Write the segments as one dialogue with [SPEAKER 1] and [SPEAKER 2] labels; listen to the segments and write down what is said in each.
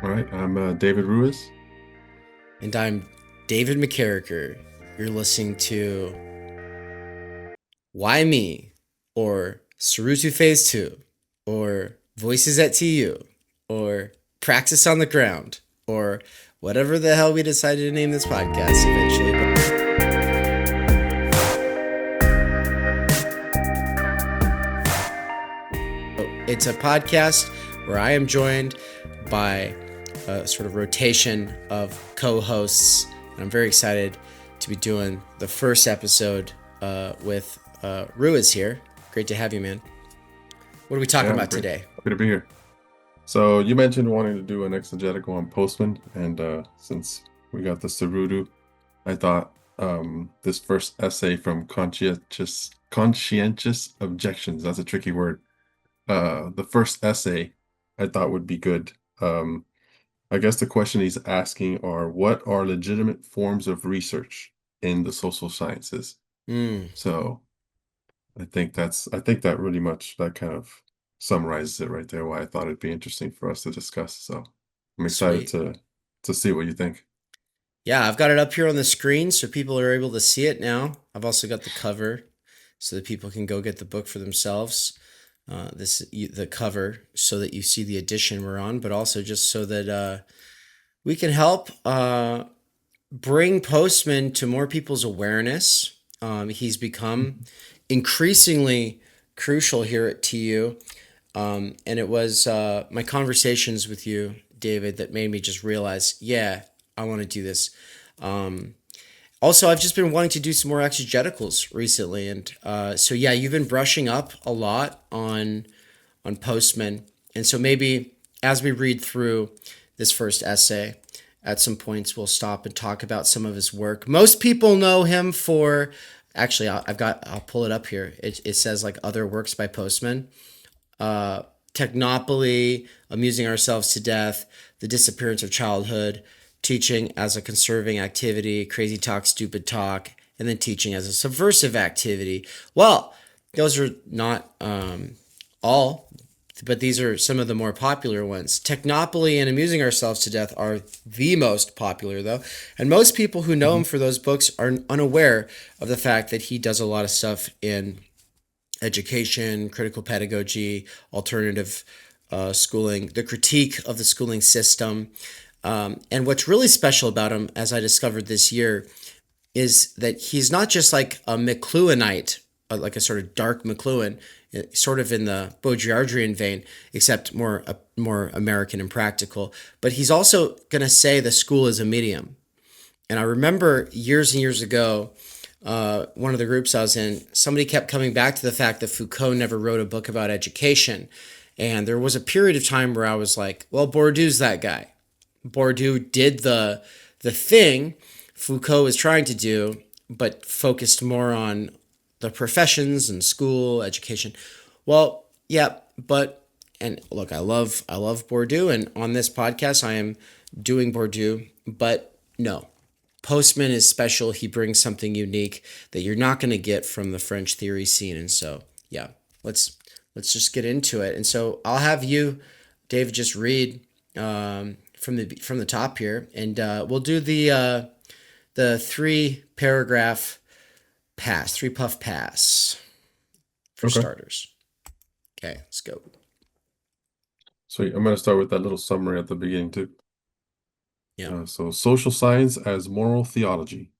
[SPEAKER 1] All right, I'm David Ruiz.
[SPEAKER 2] And I'm David McKerracher. You're listening to Why Me, or Sarutu Phase 2, or Voices at TU, or Praxis on the Ground, or whatever the hell we decided to name this podcast eventually. It's a podcast where I am joined by a sort of rotation of co-hosts, and I'm very excited to be doing the first episode with Ruiz here. Great to have you, man. What are we talking
[SPEAKER 1] Yeah, I'm
[SPEAKER 2] about
[SPEAKER 1] great.
[SPEAKER 2] today?
[SPEAKER 1] Happy to be here. So you mentioned wanting to do an exegetical on Postman, and since we got the Cerutu, I thought this first essay from conscientious objections, that's a tricky word. The first essay I thought would be good. Um, I guess the question he's asking are what are legitimate forms of research in the social sciences?
[SPEAKER 2] Mm,
[SPEAKER 1] So I think that really much that kind of summarizes it right there, why I thought it'd be interesting for us to discuss. So I'm excited
[SPEAKER 2] sweet.
[SPEAKER 1] to see what you think.
[SPEAKER 2] Yeah, I've got it up here on the screen so people are able to see it now. I've also got the cover so that people can go get the book for themselves. The cover so that you see the edition we're on, but also just so that we can help bring Postman to more people's awareness. He's become increasingly crucial here at TU. And it was my conversations with you, David, that made me just realize, yeah, I want to do this. Um, Also, I've just been wanting to do some more exegeticals recently, and so yeah, you've been brushing up a lot on Postman, and so maybe as we read through this first essay, at some points we'll stop and talk about some of his work. Most people know him for, actually, I'll pull it up here. It says like other works by Postman, uh, Technopoly, Amusing Ourselves to Death, The Disappearance of Childhood, Teaching as a Conserving Activity, Crazy Talk, Stupid Talk, and then Teaching as a Subversive Activity. Well, those are not all, but these are some of the more popular ones. Technopoly and Amusing Ourselves to Death are the most popular, though, and most people who know him
[SPEAKER 1] Mhm.
[SPEAKER 2] for those books are unaware of the fact that he does a lot of stuff in education, critical pedagogy, alternative schooling, the critique of the schooling system. And what's really special about him, as I discovered this year, is that he's not just like a McLuhanite, like a sort of dark McLuhan, sort of in the Baudrillardian vein, except more American and practical. But he's also going to say the school is a medium. And I remember years and years ago, one of the groups I was in, somebody kept coming back to the fact that Foucault never wrote a book about education. And there was a period of time where I was like, well, Bourdieu's that guy. Bourdieu did the thing Foucault was trying to do, but focused more on the professions and school education. Well, yeah, but and look, I love Bourdieu, and on this podcast I am doing Bourdieu, but no, Postman is special. He brings something unique that you're not going to get from the French theory scene, and so yeah, let's let's just get into it. And so I'll have you, Dave, just read from the top here, and we'll do the three paragraph pass, three puff pass for
[SPEAKER 1] Okay.
[SPEAKER 2] starters. Okay, let's go.
[SPEAKER 1] So I'm going to start with that little summary at the beginning too.
[SPEAKER 2] Yeah.
[SPEAKER 1] So social science as moral theology.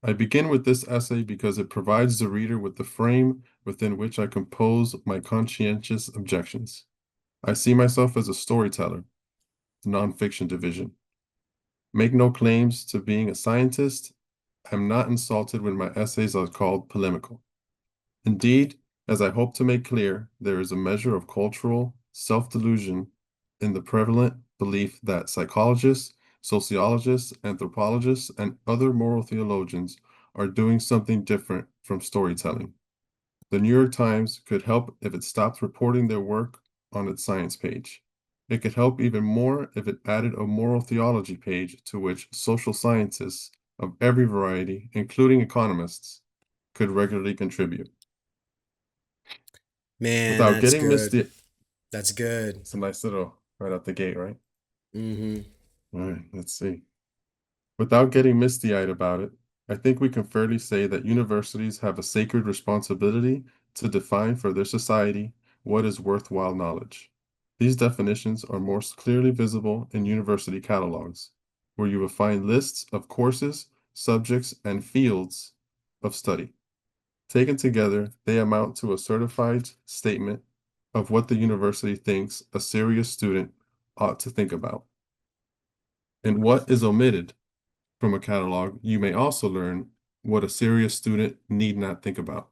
[SPEAKER 1] I begin with this essay because it provides the reader with the frame within which I compose my conscientious objections. I see myself as a storyteller, nonfiction division. Make no claims to being a scientist. I'm not insulted when my essays are called polemical. Indeed, as I hope to make clear, there is a measure of cultural self-delusion in the prevalent belief that psychologists, sociologists, anthropologists, and other moral theologians are doing something different from storytelling. The New York Times could help if it stopped reporting their work on its science page. It could help even more if it added a moral theology page to which social scientists of every variety, including economists, could regularly contribute.
[SPEAKER 2] Man,
[SPEAKER 1] Without
[SPEAKER 2] that's
[SPEAKER 1] getting
[SPEAKER 2] good.
[SPEAKER 1] misty,
[SPEAKER 2] That's good.
[SPEAKER 1] it's a nice little right out the gate, right?
[SPEAKER 2] Mm-hmm.
[SPEAKER 1] All right, let's see. Without getting misty-eyed about it, I think we can fairly say that universities have a sacred responsibility to define for their society what is worthwhile knowledge. These definitions are most clearly visible in university catalogs, where you will find lists of courses, subjects, and fields of study. Taken together, they amount to a certified statement of what the university thinks a serious student ought to think about. And what is omitted from a catalog, you may also learn what a serious student need not think about.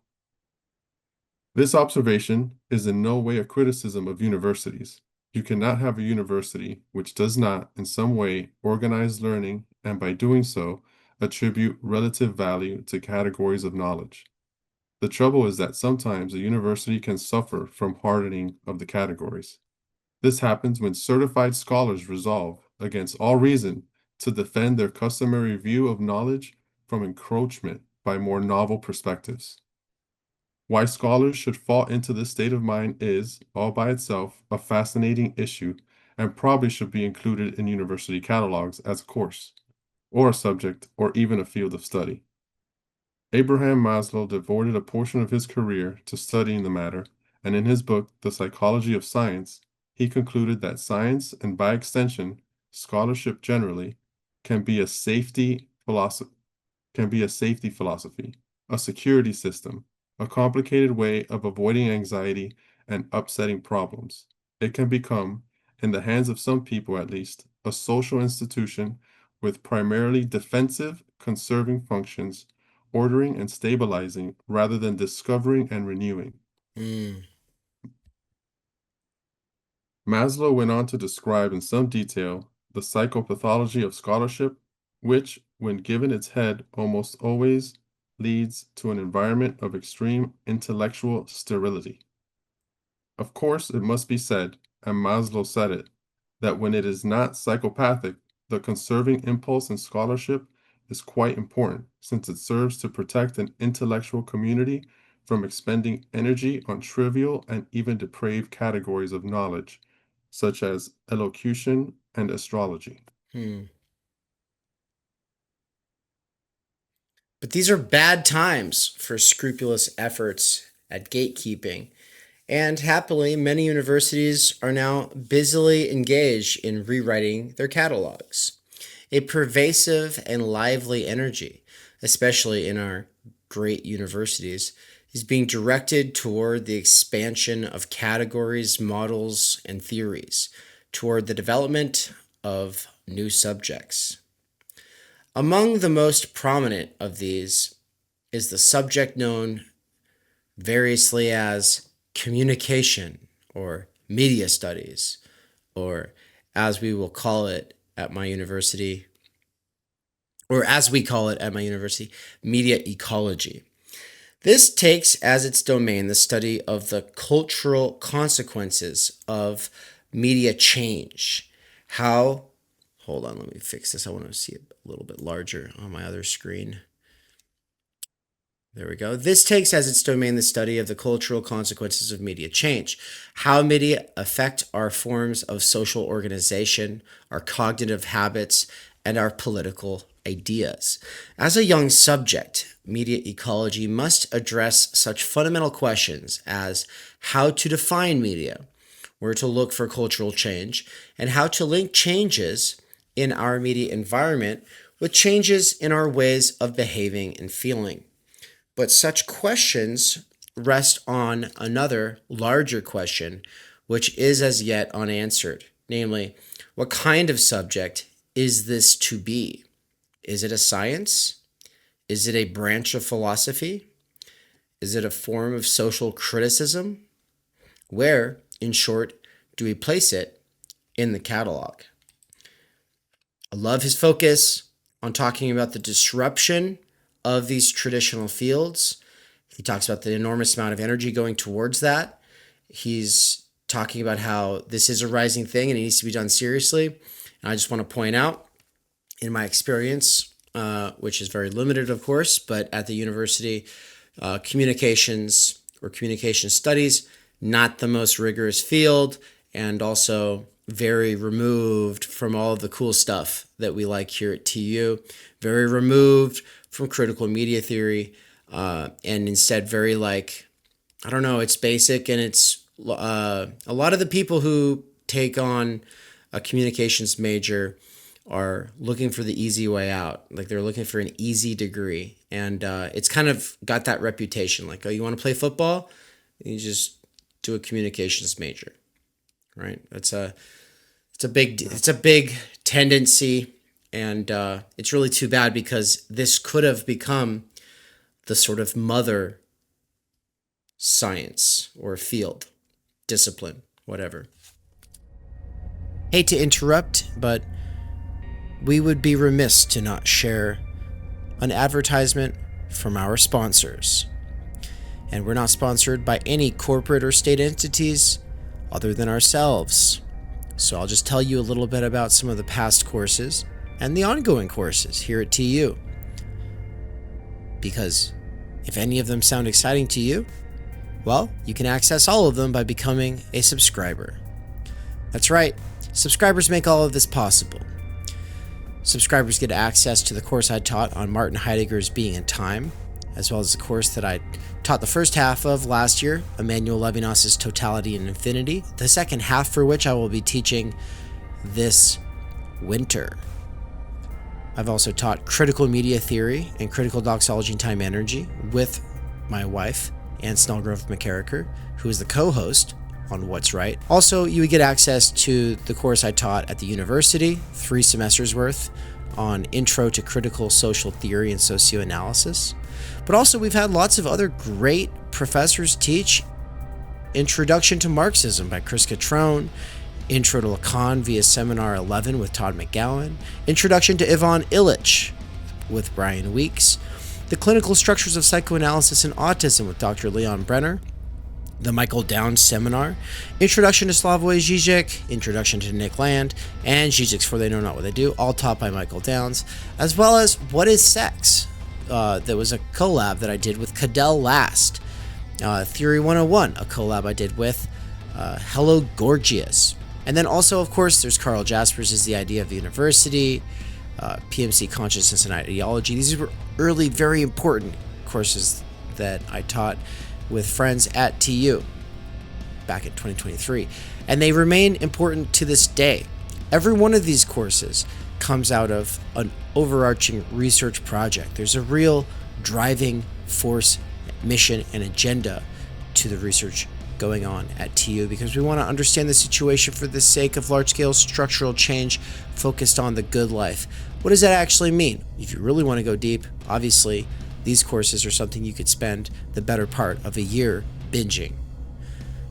[SPEAKER 1] This observation is in no way a criticism of universities. You cannot have a university which does not, in some way, organize learning and by doing so, attribute relative value to categories of knowledge. The trouble is that sometimes a university can suffer from hardening of the categories. This happens when certified scholars resolve, against all reason, to defend their customary view of knowledge from encroachment by more novel perspectives. Why scholars should fall into this state of mind is, all by itself, a fascinating issue and probably should be included in university catalogs as a course, or a subject, or even a field of study. Abraham Maslow devoted a portion of his career to studying the matter, and in his book, The Psychology of Science, he concluded that science, and by extension, scholarship generally, can be a safety philosophy, a security system, a complicated way of avoiding anxiety and upsetting problems. It can become, in the hands of some people at least, a social institution with primarily defensive, conserving functions, ordering and stabilizing rather than discovering and renewing.
[SPEAKER 2] Mm.
[SPEAKER 1] Maslow went on to describe in some detail the psychopathology of scholarship, which, when given its head, almost always leads to an environment of extreme intellectual sterility. Of course, it must be said, and Maslow said it, that when it is not psychopathic, the conserving impulse in scholarship is quite important, since it serves to protect an intellectual community from expending energy on trivial and even depraved categories of knowledge, such as elocution and astrology.
[SPEAKER 2] Hmm. But these are bad times for scrupulous efforts at gatekeeping. And happily, many universities are now busily engaged in rewriting their catalogs. A pervasive and lively energy, especially in our great universities, is being directed toward the expansion of categories, models, and theories, toward the development of new subjects. Among the most prominent of these is the subject known variously as communication or media studies, or as we will call it at my university, or as we call it at my university, media ecology. This takes as its domain the study of the cultural consequences of media change. How, hold on, let me fix this. I want to see it a little bit larger on my other screen. There we go. This takes as its domain the study of the cultural consequences of media change, how media affect our forms of social organization, our cognitive habits, and our political ideas. As a young subject, media ecology must address such fundamental questions as how to define media, where to look for cultural change, and how to link changes in our media environment with changes in our ways of behaving and feeling. But such questions rest on another larger question, which is as yet unanswered, namely, what kind of subject is this to be? Is it a science? Is it a branch of philosophy? Is it a form of social criticism? Where, in short, do we place it in the catalog? I love his focus on talking about the disruption of these traditional fields. He talks about the enormous amount of energy going towards that. He's talking about how this is a rising thing and it needs to be done seriously. And I just want to point out, in my experience, which is very limited, of course, but at the university, communications or communication studies, not the most rigorous field, and also very removed from all of the cool stuff that we like here at TU, very removed from critical media theory, and instead very like, I don't know, it's basic, and it's a lot of the people who take on a communications major are looking for the easy way out. Like they're looking for an easy degree. And it's kind of got that reputation. Like, oh, you want to play football? You just do a communications major, right? It's a big tendency, and it's really too bad because this could have become the sort of mother science or field, discipline, whatever. Hate to interrupt, but we would be remiss to not share an advertisement from our sponsors. And we're not sponsored by any corporate or state entities other than ourselves. So I'll just tell you a little bit about some of the past courses and the ongoing courses here at TU. Because if any of them sound exciting to you, well, you can access all of them by becoming a subscriber. That's right, subscribers make all of this possible. Subscribers get access to the course I taught on Martin Heidegger's Being and Time, as well as the course that I taught the first half of last year, Emmanuel Levinas's Totality and Infinity, the second half for which I will be teaching this winter. I've also taught critical media theory and critical doxology and time energy with my wife, Ann Snellgrove McKerracher, who is the co-host on What's Right. Also, you would get access to the course I taught at the university, 3 semesters worth, on Intro to Critical Social Theory and Socioanalysis. But also, we've had lots of other great professors teach Introduction to Marxism by Chris Catrone, Intro to Lacan via Seminar 11 with Todd McGowan, Introduction to Ivan Illich with Brian Weeks, The Clinical Structures of Psychoanalysis and Autism with Dr. Leon Brenner, the Michael Downs Seminar, Introduction to Slavoj Žižek, Introduction to Nick Land, and Žižek's For They Know Not What They Do, all taught by Michael Downs, as well as What is Sex? There was a collab that I did with Cadell Last. Theory 101, a collab I did with Hello Gorgias. And then also, of course, there's Carl Jaspers' Is the Idea of the University, PMC Consciousness and Ideology. These were early, very important courses that I taught with friends at TU back in 2023. And they remain important to this day. Every one of these courses comes out of an overarching research project. There's a real driving force, mission, and agenda to the research going on at TU because we want to understand the situation for the sake of large-scale structural change focused on the good life. What does that actually mean? If you really want to go deep, obviously, these courses are something you could spend the better part of a year binging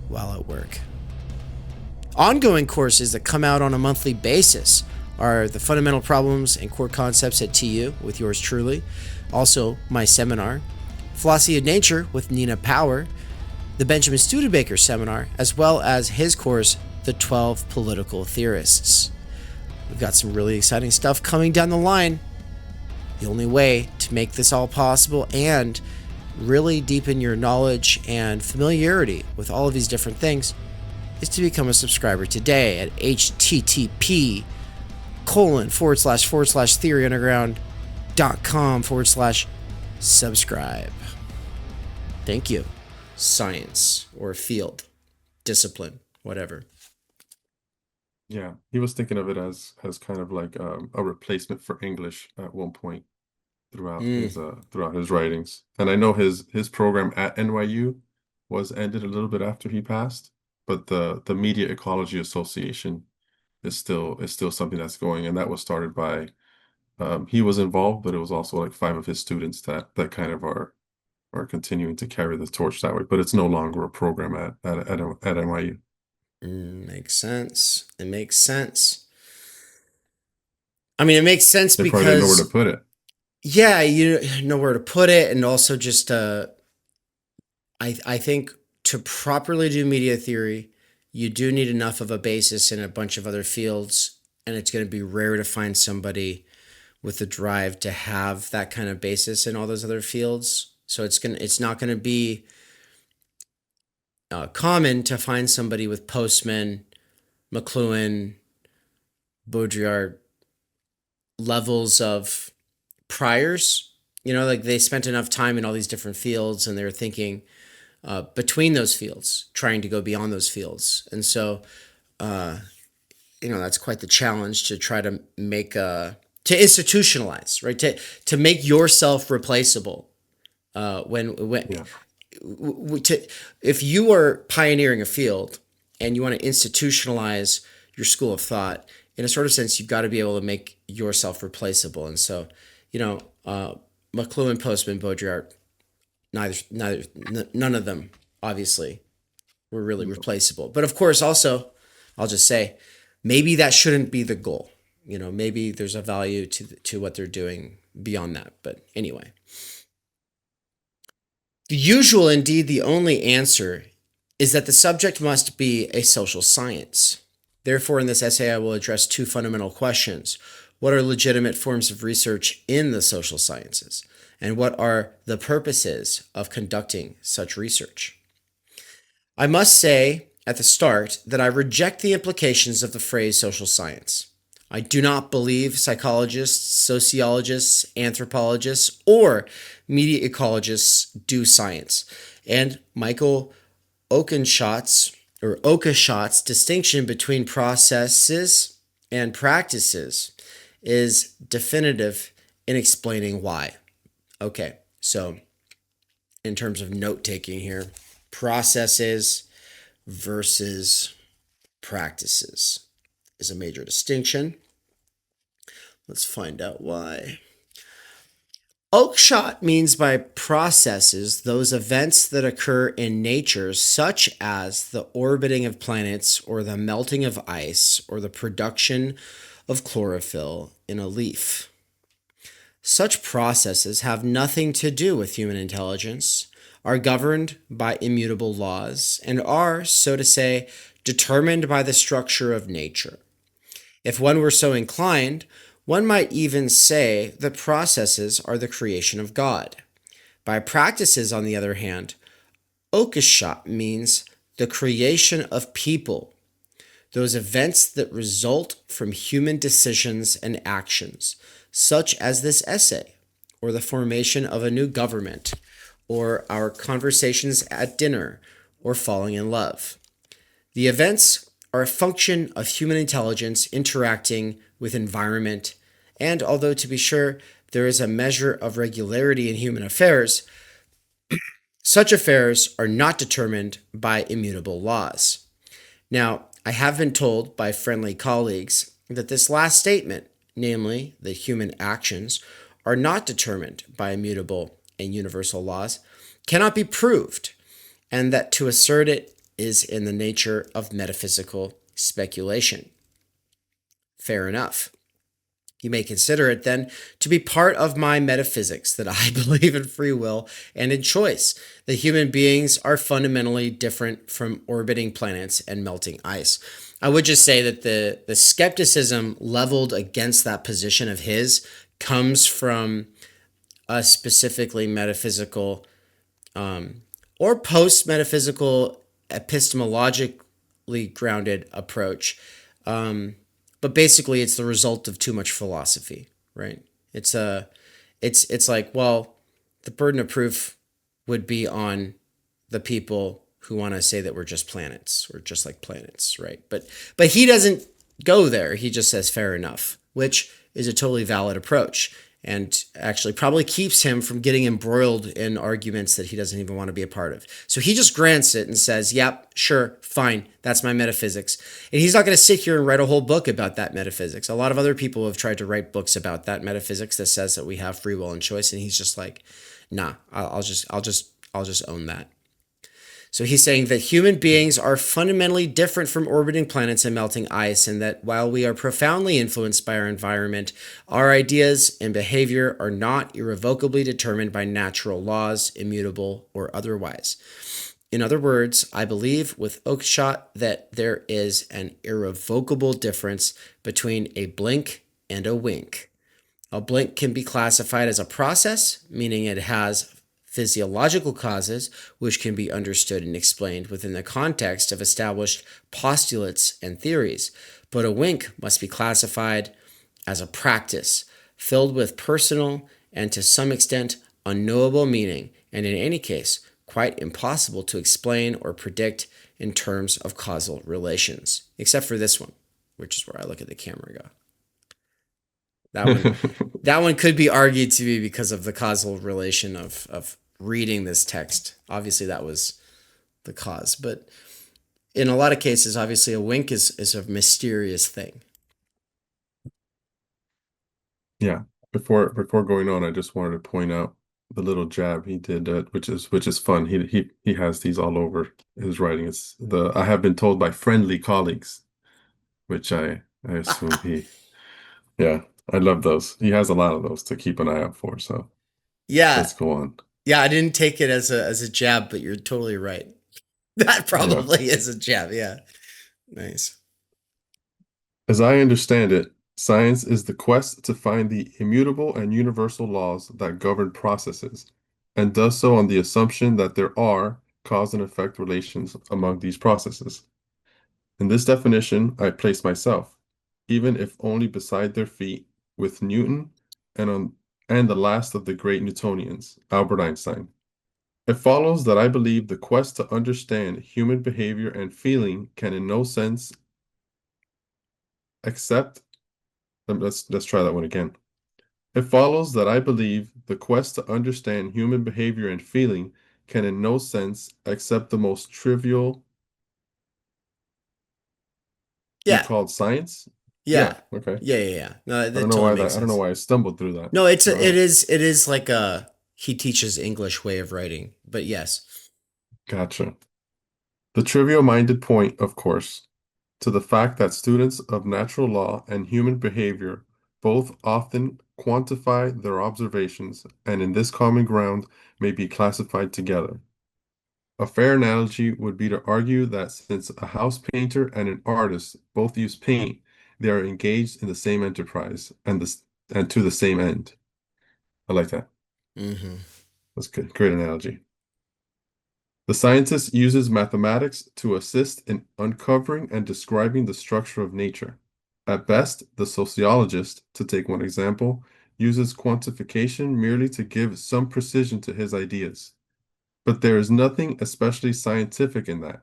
[SPEAKER 2] while at work. Ongoing courses that come out on a monthly basis are the Fundamental Problems and Core Concepts at TU with yours truly. Also, my seminar, Philosophy of Nature with Nina Power, the Benjamin Studebaker seminar, as well as his course, The 12 Political Theorists. We've got some really exciting stuff coming down the line. The only way to make this all possible and really deepen your knowledge and familiarity with all of these different things is to become a subscriber today at http://theoryunderground.com/subscribe. Thank you. Science or field, discipline, whatever.
[SPEAKER 1] Yeah, he was thinking of it as kind of like a replacement for English at one point throughout his writings. And I know his program at NYU was ended a little bit after he passed, but the Media Ecology Association is still something that's going, and that was started by he was involved, but it was also like 5 of his students that kind of are continuing to carry the torch that way. But it's no longer a program at NYU.
[SPEAKER 2] Makes sense. It makes sense. I mean, it makes sense
[SPEAKER 1] They
[SPEAKER 2] because
[SPEAKER 1] probably didn't know where to put it.
[SPEAKER 2] Yeah, you know where to put it, and also just I think to properly do media theory, you do need enough of a basis in a bunch of other fields, and it's going to be rare to find somebody with the drive to have that kind of basis in all those other fields. So it's not going to be common to find somebody with Postman McLuhan, Baudrillard levels of priors. Like they spent enough time in all these different fields and they were thinking between those fields, trying to go beyond those fields. And so, that's quite the challenge to try to make to institutionalize, right? To make yourself replaceable.
[SPEAKER 1] Yeah.
[SPEAKER 2] If you are pioneering a field and you want to institutionalize your school of thought, in a sort of sense, you've got to be able to make yourself replaceable. And so, McLuhan, Postman, Baudrillard, none of them, obviously, were really replaceable. But of course, also, I'll just say, maybe that shouldn't be the goal. Maybe there's a value to what they're doing beyond that. But anyway. The usual, indeed the only answer, is that the subject must be a social science. Therefore, in this essay, I will address two fundamental questions. What are legitimate forms of research in the social sciences? And what are the purposes of conducting such research? I must say at the start that I reject the implications of the phrase social science. I do not believe psychologists, sociologists, anthropologists, or media ecologists do science. And Michael Oakeshott's distinction between processes and practices is definitive in explaining why. Okay, so in terms of note-taking here, processes versus practices is a major distinction. Let's find out why. Oakeshott means by processes those events that occur in nature, such as the orbiting of planets or the melting of ice or the production of chlorophyll in a leaf. Such processes have nothing to do with human intelligence, are governed by immutable laws, and are, so to say, determined by the structure of nature. If one were so inclined, one might even say that processes are the creation of God. By practices, on the other hand, Oakeshott means the creation of people, those events that result from human decisions and actions, such as this essay, or the formation of a new government, or our conversations at dinner, or falling in love. The events are a function of human intelligence interacting with environment, and although to be sure there is a measure of regularity in human affairs, such affairs are not determined by immutable laws. Now, I have been told by friendly colleagues that this last statement, namely that human actions are not determined by immutable and universal laws, cannot be proved, and that to assert it is in the nature of metaphysical speculation. Fair enough. You may consider it then to be part of my metaphysics that I believe in free will and in choice, that human beings are fundamentally different from orbiting planets and melting ice. I would just say that the skepticism leveled against that position of his comes from a specifically metaphysical or post-metaphysical epistemologically grounded approach. But basically, it's the result of too much philosophy, right? It's like, well, the burden of proof would be on the people who want to say that we're just planets, or just like planets, right? But he doesn't go there. He just says fair enough, which is a totally valid approach, and actually probably keeps him from getting embroiled in arguments that he doesn't even want to be a part of. So he just grants it and says, yep, sure, fine, that's my metaphysics. And he's not going to sit here and write a whole book about that metaphysics. A lot of other people have tried to write books about that metaphysics that says that we have free will and choice, and he's just like, nah, I'll just own that. So he's saying that human beings are fundamentally different from orbiting planets and melting ice, and that while we are profoundly influenced by our environment, our ideas and behavior are not irrevocably determined by natural laws, immutable or otherwise. In other words, I believe with Oakeshott that there is an irrevocable difference between a blink and a wink. A blink can be classified as a process, meaning it has physiological causes, which can be understood and explained within the context of established postulates and theories. But a wink must be classified as a practice filled with personal and to some extent unknowable meaning, and in any case, quite impossible to explain or predict in terms of causal relations, except for this one, which is where I look at the camera and go, that one, that one could be argued to be because of the causal relation of reading this text. Obviously, that was the cause, but in a lot of cases, obviously, a wink is a mysterious thing.
[SPEAKER 1] Yeah. Before going on, I just wanted to point out the little jab he did, which is fun. He has these all over his writing. It's the I have been told by friendly colleagues, which I assume he. Yeah, I love those. He has a lot of those to keep an eye out for. So
[SPEAKER 2] Yeah,
[SPEAKER 1] let's go on.
[SPEAKER 2] yeah, I didn't take it as a jab, but you're totally right. That
[SPEAKER 1] Yeah.
[SPEAKER 2] probably is a jab. Yeah, nice.
[SPEAKER 1] As I understand it, science is the quest to find the immutable and universal laws that govern processes, and does so on the assumption that there are cause and effect relations among these processes. In this definition, I place myself, even if only beside their feet, with Newton and on and the last of the great Newtonians, Albert Einstein. It follows that I believe the quest to understand human behavior and feeling can in no sense accept. Let's try that one again. It follows that I believe the quest to understand human behavior and feeling can in no sense accept the most trivial be
[SPEAKER 2] Yeah,
[SPEAKER 1] called science. Yeah,
[SPEAKER 2] yeah,
[SPEAKER 1] okay.
[SPEAKER 2] yeah. No, that totally makes
[SPEAKER 1] I don't know
[SPEAKER 2] sense.
[SPEAKER 1] why I stumbled through that.
[SPEAKER 2] No,
[SPEAKER 1] Wow.
[SPEAKER 2] it is like a he teaches English way of writing, but yes.
[SPEAKER 1] Gotcha. The trivial-minded point, of course, to the fact that students of natural law and human behavior both often quantify their observations and in this common ground may be classified together. A fair analogy would be to argue that since a house painter and an artist both use paint, they are engaged in the same enterprise and to the same end. I like that.
[SPEAKER 2] Hmm.
[SPEAKER 1] That's good. Great analogy. The scientist uses mathematics to assist in uncovering and describing the structure of nature. At best, the sociologist, to take one example, uses quantification merely to give some precision to his ideas. But there is nothing especially scientific in that.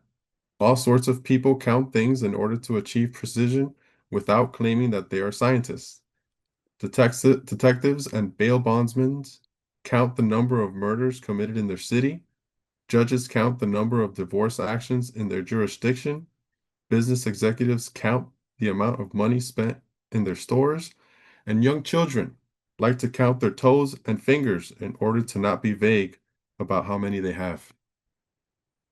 [SPEAKER 1] All sorts of people count things in order to achieve precision without claiming that they are scientists. Detectives and bail bondsmen count the number of murders committed in their city. Judges count the number of divorce actions in their jurisdiction. Business executives count the amount of money spent in their stores. And young children like to count their toes and fingers in order to not be vague about how many they have.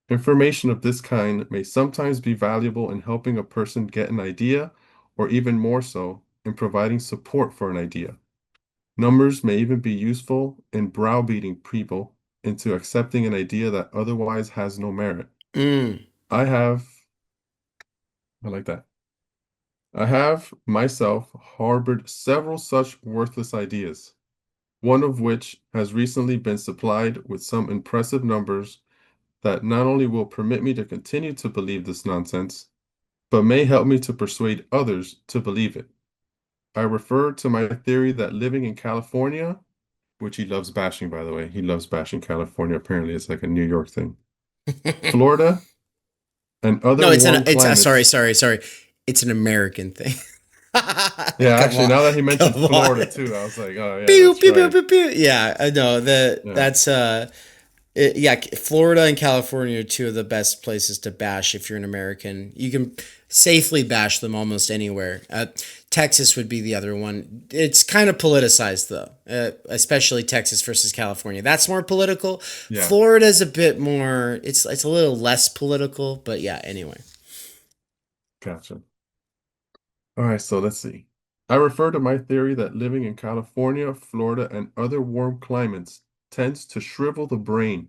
[SPEAKER 1] Information of this kind may sometimes be valuable in helping a person get an idea, or even more so, in providing support for an idea. Numbers may even be useful in browbeating people into accepting an idea that otherwise has no merit.
[SPEAKER 2] Mm.
[SPEAKER 1] I have, I like that. I have myself harbored several such worthless ideas, one of which has recently been supplied with some impressive numbers that not only will permit me to continue to believe this nonsense, but may help me to persuade others to believe it. I refer to my theory that living in California, which he loves bashing, by the way, he loves bashing California. Apparently, it's like a New York thing. Florida and other
[SPEAKER 2] No,
[SPEAKER 1] warm
[SPEAKER 2] it's a,
[SPEAKER 1] climates.
[SPEAKER 2] sorry. It's an American thing.
[SPEAKER 1] Yeah,
[SPEAKER 2] Come
[SPEAKER 1] actually,
[SPEAKER 2] on,
[SPEAKER 1] now that he
[SPEAKER 2] come
[SPEAKER 1] mentioned
[SPEAKER 2] on.
[SPEAKER 1] Florida too, I was like, oh yeah,
[SPEAKER 2] Pew
[SPEAKER 1] that's
[SPEAKER 2] pew pew
[SPEAKER 1] right.
[SPEAKER 2] pew pew. Yeah, I know that
[SPEAKER 1] Yeah.
[SPEAKER 2] that's yeah, Florida and California are two of the best places to bash if you're an American. You can safely bash them almost anywhere. Texas would be the other one. It's kind of politicized though, especially Texas versus California. That's more political.
[SPEAKER 1] Yeah,
[SPEAKER 2] Florida's a bit more. It's a little less political, but yeah. Anyway.
[SPEAKER 1] gotcha. All right, so let's see. I refer to my theory that living in California, Florida, and other warm climates tends to shrivel the brain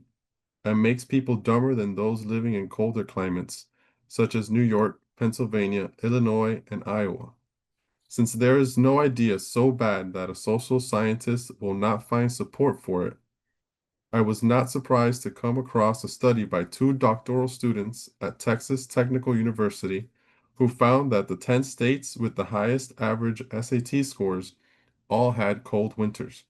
[SPEAKER 1] and makes people dumber than those living in colder climates, such as New York, Pennsylvania, Illinois, and Iowa. Since there is no idea so bad that a social scientist will not find support for it, I was not surprised to come across a study by two doctoral students at Texas Technical University who found that the 10 states with the highest average SAT scores all had cold winters.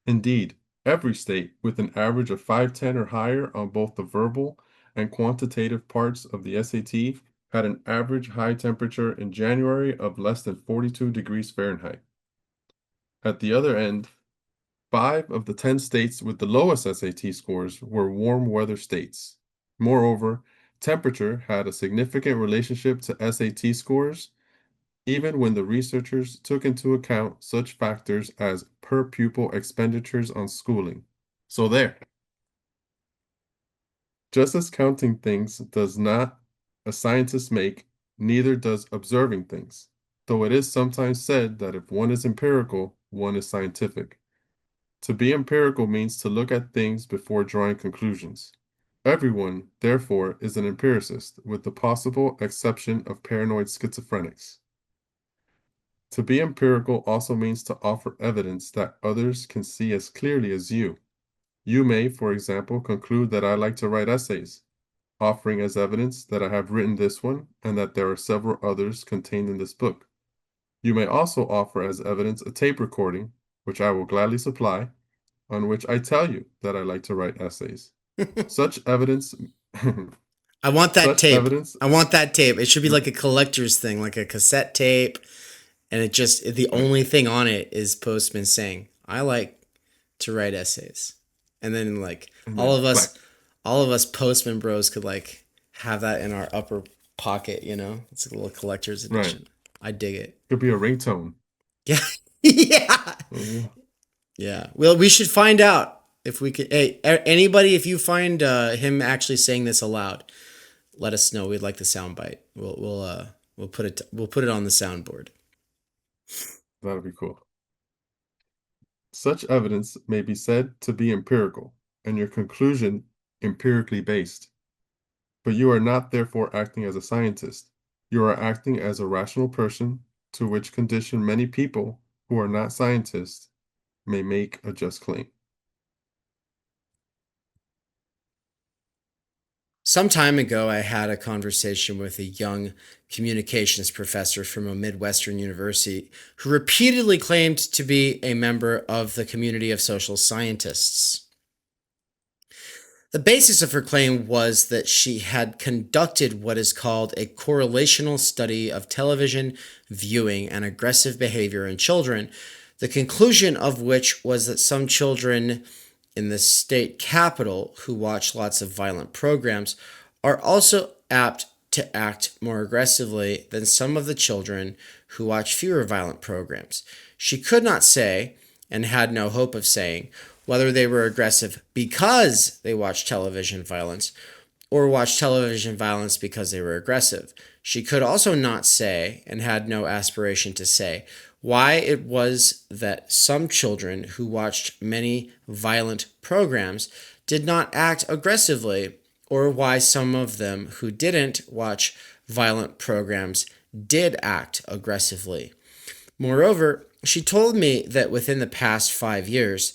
[SPEAKER 1] Indeed, every state with an average of 510 or higher on both the verbal and quantitative parts of the SAT had an average high temperature in January of less than 42 degrees Fahrenheit. At the other end, 5 of the 10 states with the lowest SAT scores were warm weather states. Moreover, temperature had a significant relationship to SAT scores, even when the researchers took into account such factors as per pupil expenditures on schooling. So there. Just as counting things does not a scientist make, neither does observing things, though it is sometimes said that if one is empirical, one is scientific. To be empirical means to look at things before drawing conclusions. Everyone, therefore, is an empiricist, with the possible exception of paranoid schizophrenics. To be empirical also means to offer evidence that others can see as clearly as you. You may, for example, conclude that I like to write essays, offering as evidence that I have written this one and that there are several others contained in this book. You may also offer as evidence a tape recording, which I will gladly supply, on which I tell you that I like to write essays. Such evidence
[SPEAKER 2] I want that
[SPEAKER 1] such
[SPEAKER 2] tape.
[SPEAKER 1] evidence
[SPEAKER 2] I want that tape. It should be like a collector's thing, like a cassette tape. And it just, the only thing on it is Postman saying, I like to write essays. And then like
[SPEAKER 1] and
[SPEAKER 2] all
[SPEAKER 1] then
[SPEAKER 2] of us,
[SPEAKER 1] clack.
[SPEAKER 2] all of us Postman bros could like have that in our upper pocket, It's a little collector's
[SPEAKER 1] Right.
[SPEAKER 2] edition. I dig it.
[SPEAKER 1] Could be a ringtone.
[SPEAKER 2] Yeah. Yeah.
[SPEAKER 1] Mhm.
[SPEAKER 2] Yeah. Well, we should find out if we could. Hey, anybody, if you find him actually saying this aloud, let us know. We'd like the soundbite. We'll put it on the soundboard.
[SPEAKER 1] That'd be cool. Such evidence may be said to be empirical, and your conclusion empirically based. But you are not therefore acting as a scientist. You are acting as a rational person, to which condition many people who are not scientists may make a just claim.
[SPEAKER 2] Some time ago, I had a conversation with a young communications professor from a Midwestern university who repeatedly claimed to be a member of the community of social scientists. The basis of her claim was that she had conducted what is called a correlational study of television viewing and aggressive behavior in children, the conclusion of which was that some children in the state capital who watch lots of violent programs are also apt to act more aggressively than some of the children who watch fewer violent programs. She could not say, and had no hope of saying, whether they were aggressive because they watched television violence or watched television violence because they were aggressive. She could also not say, and had no aspiration to say, why it was that some children who watched many violent programs did not act aggressively, or why some of them who didn't watch violent programs did act aggressively. Moreover, she told me that within the past 5 years,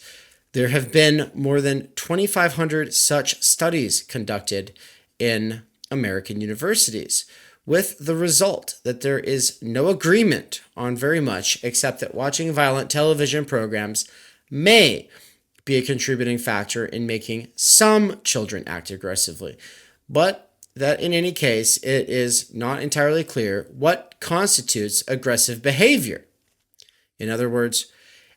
[SPEAKER 2] there have been more than 2,500 such studies conducted in American universities, with the result that there is no agreement on very much except that watching violent television programs may be a contributing factor in making some children act aggressively, but that in any case, it is not entirely clear what constitutes aggressive behavior. In other words,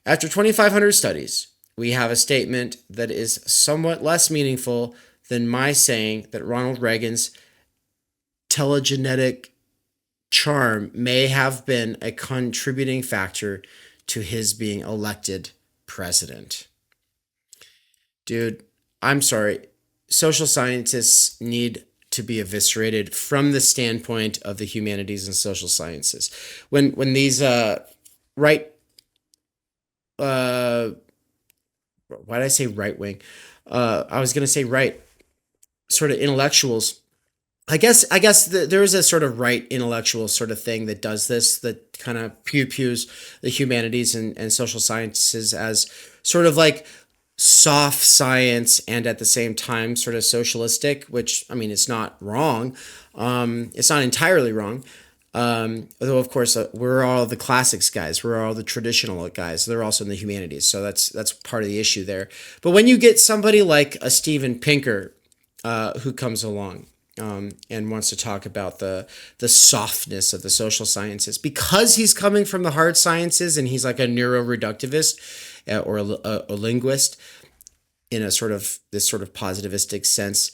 [SPEAKER 2] after 2,500 studies, we have a statement that is somewhat less meaningful than my saying that Ronald Reagan's telegenetic charm may have been a contributing factor to his being elected president. Dude, I'm sorry. Social scientists need to be eviscerated from the standpoint of the humanities and social sciences. When these right why did I say right wing? I was going to say right sort of intellectuals. I guess there is a sort of right intellectual sort of thing that does this, that kind of pew-pews the humanities and social sciences as sort of like soft science and at the same time sort of socialistic, which, I mean, it's not wrong. It's not entirely wrong. Although, of course, we're all the classics guys. We're all the traditional guys. They're also in the humanities. So that's part of the issue there. But when you get somebody like a Steven Pinker who comes along and wants to talk about the softness of the social sciences, because he's coming from the hard sciences and he's like a neuroreductivist or a linguist in a sort of this sort of positivistic sense,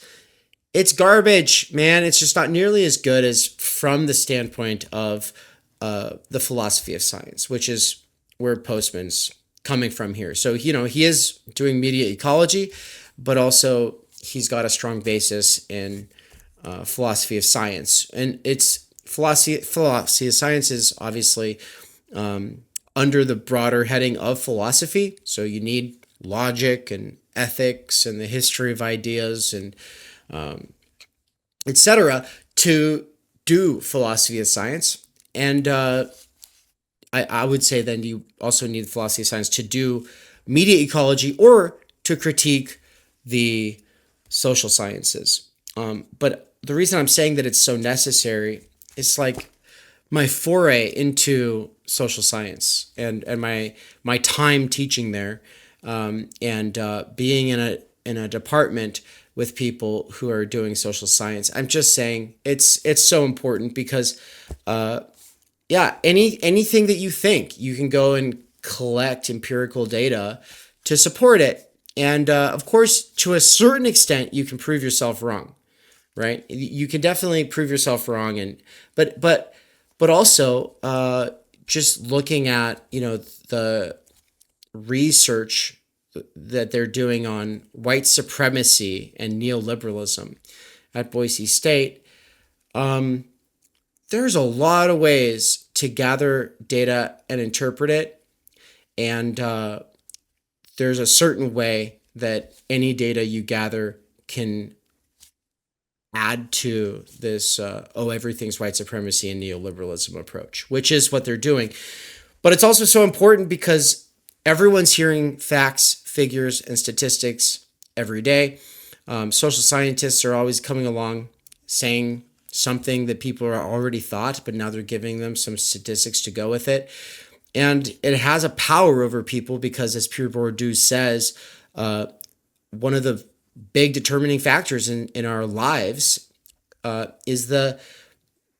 [SPEAKER 2] it's garbage, man. It's just not nearly as good as from the standpoint of the philosophy of science, which is where Postman's coming from here. So, he is doing media ecology, but also he's got a strong basis in philosophy of science. And it's philosophy of science is obviously under the broader heading of philosophy. So you need logic and ethics and the history of ideas and etc. to do philosophy of science. And I would say then you also need philosophy of science to do media ecology or to critique the social sciences. But the reason I'm saying that it's so necessary, it's like my foray into social science and my time teaching there, and being in a department with people who are doing social science. I'm just saying it's so important because anything that you think, you can go and collect empirical data to support it. And of course, to a certain extent, you can prove yourself wrong, right? You can definitely prove yourself wrong, and but also just looking at the research that they're doing on white supremacy and neoliberalism at Boise State. There's a lot of ways to gather data and interpret it, and there's a certain way that any data you gather can add to this everything's white supremacy and neoliberalism approach, which is what they're doing. But it's also so important because everyone's hearing facts, figures, and statistics every day. Social scientists are always coming along saying something that people are already thought, but now they're giving them some statistics to go with it. And it has a power over people because, as Pierre Bourdieu says, one of the big determining factors in our lives is the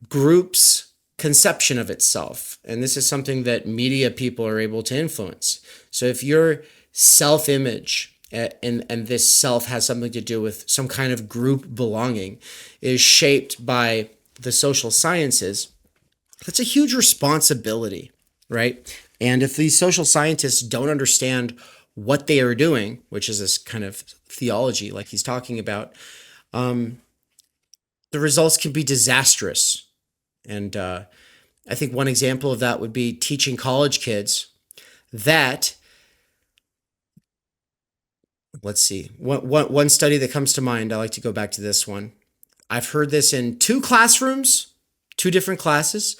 [SPEAKER 2] group's conception of itself. And this is something that media people are able to influence. So if your self-image, and this self has something to do with some kind of group belonging, is shaped by the social sciences, that's a huge responsibility, right? And if these social scientists don't understand what they are doing, which is this kind of theology like he's talking about, the results can be disastrous. And I think one example of that would be teaching college kids that, let's see, one study that comes to mind, I like to go back to this one. I've heard this in two classrooms, two different classes.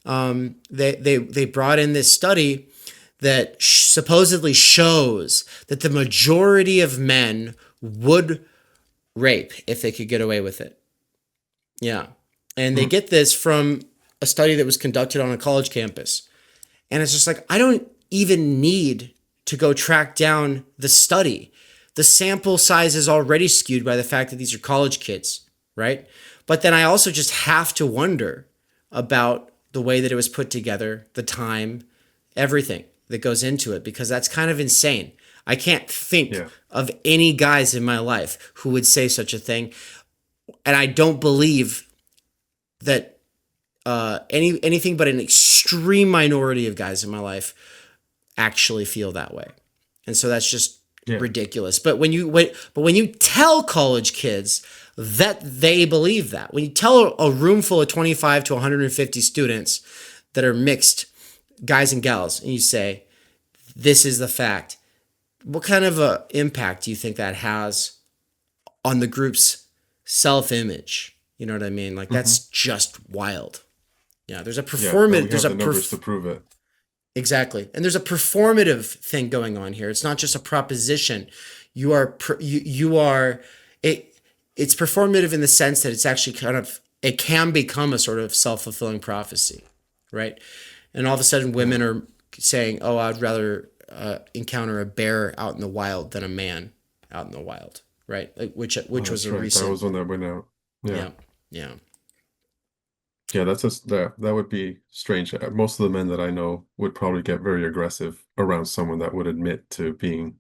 [SPEAKER 2] They brought in this study that supposedly shows that the majority of men would rape if they could get away with it. Yeah. And they get this from a study that was conducted on a college campus. And it's just like, I don't even need to go track down the study. The sample size is already skewed by the fact that these are college kids, right? But then I also just have to wonder about the way that it was put together, the time, everything that goes into it, because that's kind of insane. I can't think of any guys in my life who would say such a thing. And I don't believe that anything but an extreme minority of guys in my life actually feel that way. And so that's just ridiculous. But when you tell college kids that they believe that, when you tell a room full of 25 to 150 students that are mixed guys and gals, and you say, this is the fact, what kind of a impact do you think that has on the group's self-image? You know what I mean? Like, that's just wild. Yeah, there's a performance.
[SPEAKER 1] There's the numbers to prove it.
[SPEAKER 2] Exactly. And there's a performative thing going on here. It's not just a proposition. You are it it's performative in the sense that it's actually kind of it can become a sort of self-fulfilling prophecy, right? And all of a sudden
[SPEAKER 1] Yeah.
[SPEAKER 2] women are saying, "Oh, I'd rather encounter a bear out in the wild than a man out in the wild," right? Like,
[SPEAKER 1] Oh,
[SPEAKER 2] which was
[SPEAKER 1] that's
[SPEAKER 2] a
[SPEAKER 1] right. That
[SPEAKER 2] recent
[SPEAKER 1] was one that went out. Yeah.
[SPEAKER 2] yeah, yeah.
[SPEAKER 1] Yeah, that's just that would be strange. Most of the men that I know would probably get very aggressive around someone that would admit to being,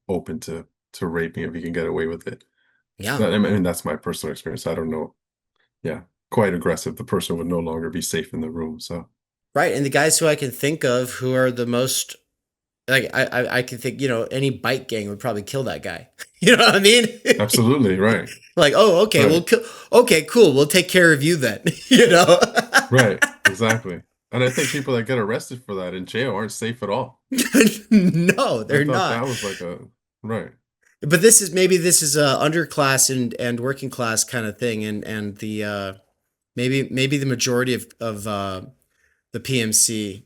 [SPEAKER 1] open to raping if he can get away with it.
[SPEAKER 2] Yeah.
[SPEAKER 1] I mean, that's my personal experience. I don't know. Yeah, quite aggressive. The person would no longer be safe in the room. So
[SPEAKER 2] Right. And the guys who I can think of who are the most like I can think, any bike gang would probably kill that guy. You know what I mean?
[SPEAKER 1] absolutely right.
[SPEAKER 2] Like, oh, okay,
[SPEAKER 1] Right.
[SPEAKER 2] okay, cool. We'll take care of you then. You know?
[SPEAKER 1] Right. Exactly. And I think people that get arrested for that in jail aren't safe at all.
[SPEAKER 2] No,
[SPEAKER 1] I
[SPEAKER 2] they're
[SPEAKER 1] thought
[SPEAKER 2] not.
[SPEAKER 1] that was like a right.
[SPEAKER 2] But this is a underclass and working class kind of thing, and the maybe the majority of the PMC.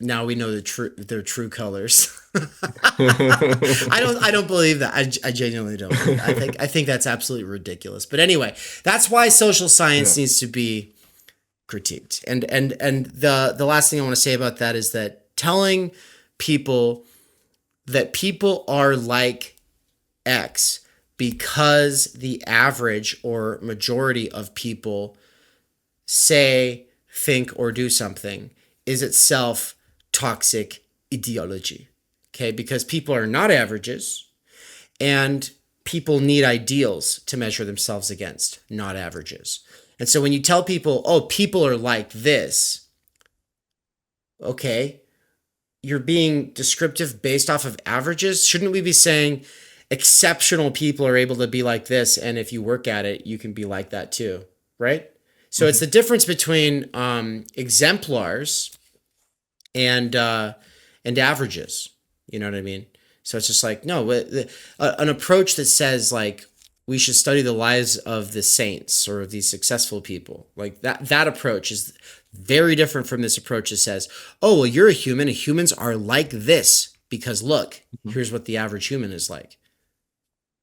[SPEAKER 2] Now we know their true colors. I don't believe that. I genuinely don't believe that. I think that's absolutely ridiculous. But anyway, that's why social science
[SPEAKER 1] Yeah.
[SPEAKER 2] needs to be critiqued. And the last thing I want to say about that is that telling people that people are like X because the average or majority of people say, think, or do something is itself toxic ideology. Okay, because people are not averages and people need ideals to measure themselves against, not averages. And so when you tell people, oh, people are like this, okay, you're being descriptive based off of averages. Shouldn't we be saying exceptional people are able to be like this, and if you work at it, you can be like that too, right? So it's
[SPEAKER 1] Mhm.
[SPEAKER 2] the difference between exemplars and averages. You know what I mean? So it's just like no, an approach that says like we should study the lives of the saints or of these successful people. Like that approach is very different from this approach that says, "Oh, well, you're a human and humans are like this because look,
[SPEAKER 1] Mhm.
[SPEAKER 2] here's what the average human is like."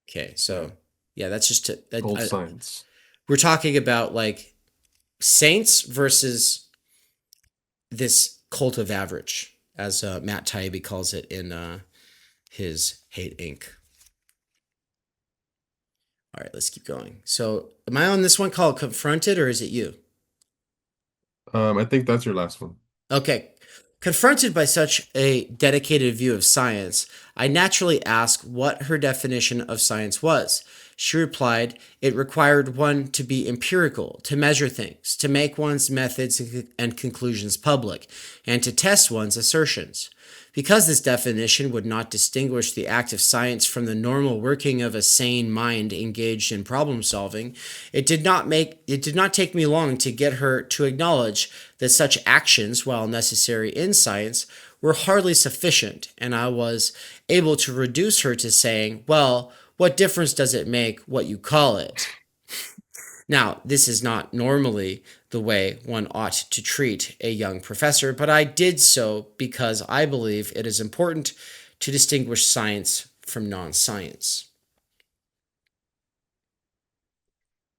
[SPEAKER 2] Okay,
[SPEAKER 1] Right.
[SPEAKER 2] so yeah, that's just
[SPEAKER 1] Old science.
[SPEAKER 2] we're talking about like saints versus this cult of average, as Matt Taibbi calls it in his Hate Inc. All right, let's keep going. So, am I on this one called Confronted or is it you?
[SPEAKER 1] I think that's your last one.
[SPEAKER 2] Okay. Confronted by such a dedicated view of science, I naturally asked what her definition of science was. She replied, it required one to be empirical, to measure things, to make one's methods and conclusions public, and to test one's assertions. Because this definition would not distinguish the act of science from the normal working of a sane mind engaged in problem solving, it did not take me long to get her to acknowledge that such actions, while necessary in science, were hardly sufficient, and I was able to reduce her to saying, well, what difference does it make what you call it? Now, this is not normally the way one ought to treat a young professor, but I did so because I believe it is important to distinguish science from non science.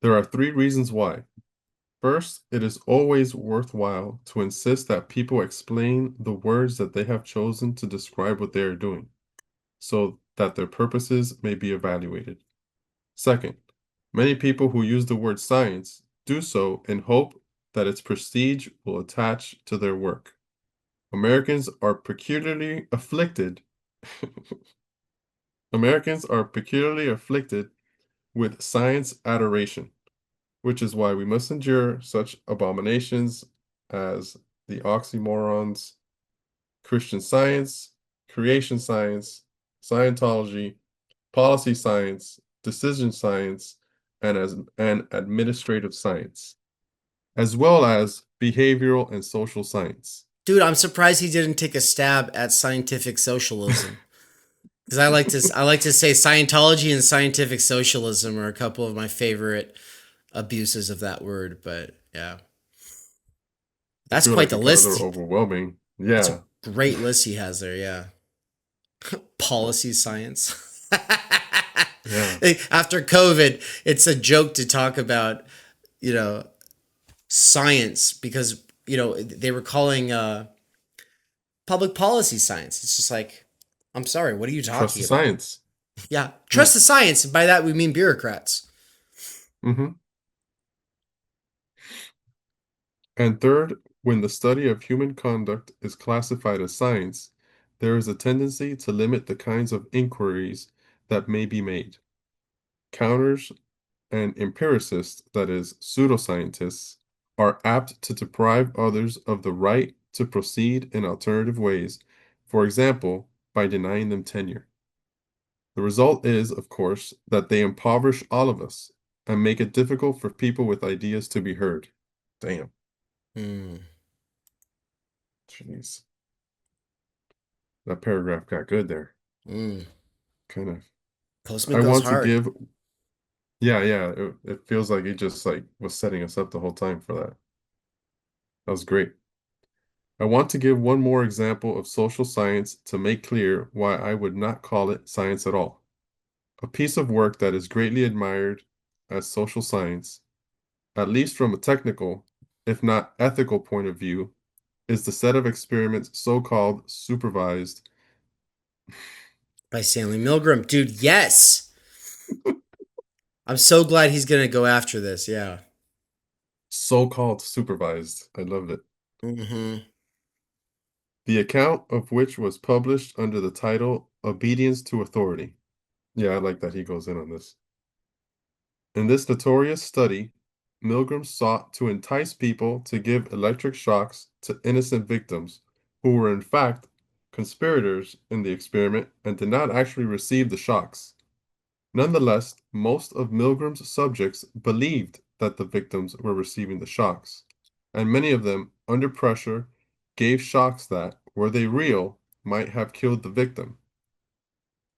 [SPEAKER 1] There are three reasons why. First, it is always worthwhile to insist that people explain the words that they have chosen to describe what they are doing, so that their purposes may be evaluated. Second, many people who use the word science do so in hope that its prestige will attach to their work. Americans are peculiarly afflicted. Americans are peculiarly afflicted with science adoration, which is why we must endure such abominations as the oxymorons Christian Science, creation science, Scientology, policy science, decision science, and administrative science, as well as behavioral and social science.
[SPEAKER 2] Dude, I'm surprised he didn't take a stab at scientific socialism. Because I like to say Scientology and scientific socialism are a couple of my favorite abuses of that word, but yeah.
[SPEAKER 1] I
[SPEAKER 2] That's
[SPEAKER 1] feel
[SPEAKER 2] quite
[SPEAKER 1] like
[SPEAKER 2] the
[SPEAKER 1] they're
[SPEAKER 2] list.
[SPEAKER 1] overwhelming.
[SPEAKER 2] That's a
[SPEAKER 1] Yeah.
[SPEAKER 2] great list he has there. Yeah. Policy science.
[SPEAKER 1] Yeah.
[SPEAKER 2] After COVID, it's a joke to talk about, you know, science because, they were calling public policy science. It's just like, I'm sorry, what are you
[SPEAKER 1] Trust
[SPEAKER 2] talking
[SPEAKER 1] the
[SPEAKER 2] about?
[SPEAKER 1] science.
[SPEAKER 2] Yeah,
[SPEAKER 1] Mm.
[SPEAKER 2] trust the science. And by that, we mean bureaucrats.
[SPEAKER 1] Hmm. And third, when the study of human conduct is classified as science, there is a tendency to limit the kinds of inquiries that may be made. Counters and empiricists, that is, pseudoscientists, are apt to deprive others of the right to proceed in alternative ways, for example, by denying them tenure. The result is, of course, that they impoverish all of us and make it difficult for people with ideas to be heard. Damn.
[SPEAKER 2] Mm,
[SPEAKER 1] Jeez. That paragraph got good there.
[SPEAKER 2] mm.
[SPEAKER 1] Kind of.
[SPEAKER 2] Postman
[SPEAKER 1] I
[SPEAKER 2] goes
[SPEAKER 1] want to
[SPEAKER 2] hard.
[SPEAKER 1] give, yeah, yeah. It feels like he just like was setting us up the whole time for that. That was great. I want to give one more example of social science to make clear why I would not call it science at all. A piece of work that is greatly admired as social science, at least from a technical, if not ethical point of view, is the set of experiments so-called supervised,
[SPEAKER 2] By Stanley Milgram. Dude, yes. I'm so glad he's going to go after this. Yeah.
[SPEAKER 1] so-called supervised. I loved it.
[SPEAKER 2] Hmm.
[SPEAKER 1] The account of which was published under the title Obedience to Authority. Yeah, I like that he goes in on this. In this notorious study, Milgram sought to entice people to give electric shocks to innocent victims who were in fact conspirators in the experiment and did not actually receive the shocks. Nonetheless, most of Milgram's subjects believed that the victims were receiving the shocks, and many of them, under pressure, gave shocks that, were they real, might have killed the victim.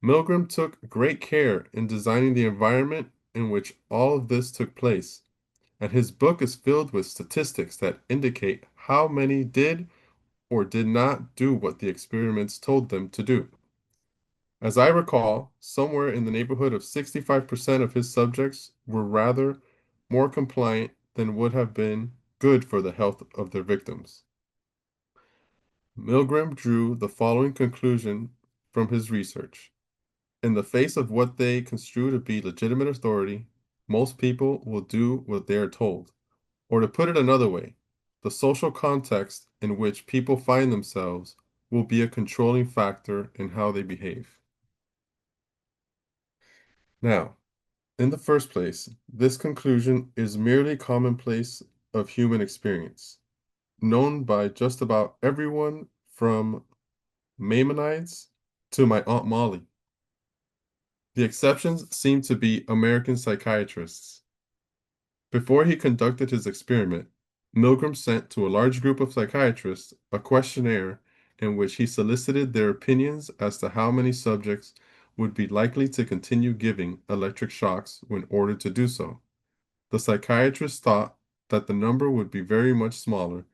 [SPEAKER 1] Milgram took great care in designing the environment in which all of this took place, and his book is filled with statistics that indicate how many did or did not do what the experiments told them to do. As I recall, somewhere in the neighborhood of 65% of his subjects were rather more compliant than would have been good for the health of their victims. Milgram drew the following conclusion from his research. In the face of what they construe to be legitimate authority, most people will do what they are told. Or to put it another way, the social context in which people find themselves will be a controlling factor in how they behave. Now, in the first place, this conclusion is merely commonplace of human experience, known by just about everyone from Maimonides to my Aunt Molly. The exceptions seem to be American psychiatrists. Before he conducted his experiment, Milgram sent to a large group of psychiatrists a questionnaire in which he solicited their opinions as to how many subjects would be likely to continue giving electric shocks when ordered to do so. The psychiatrists thought that the number would be very much smaller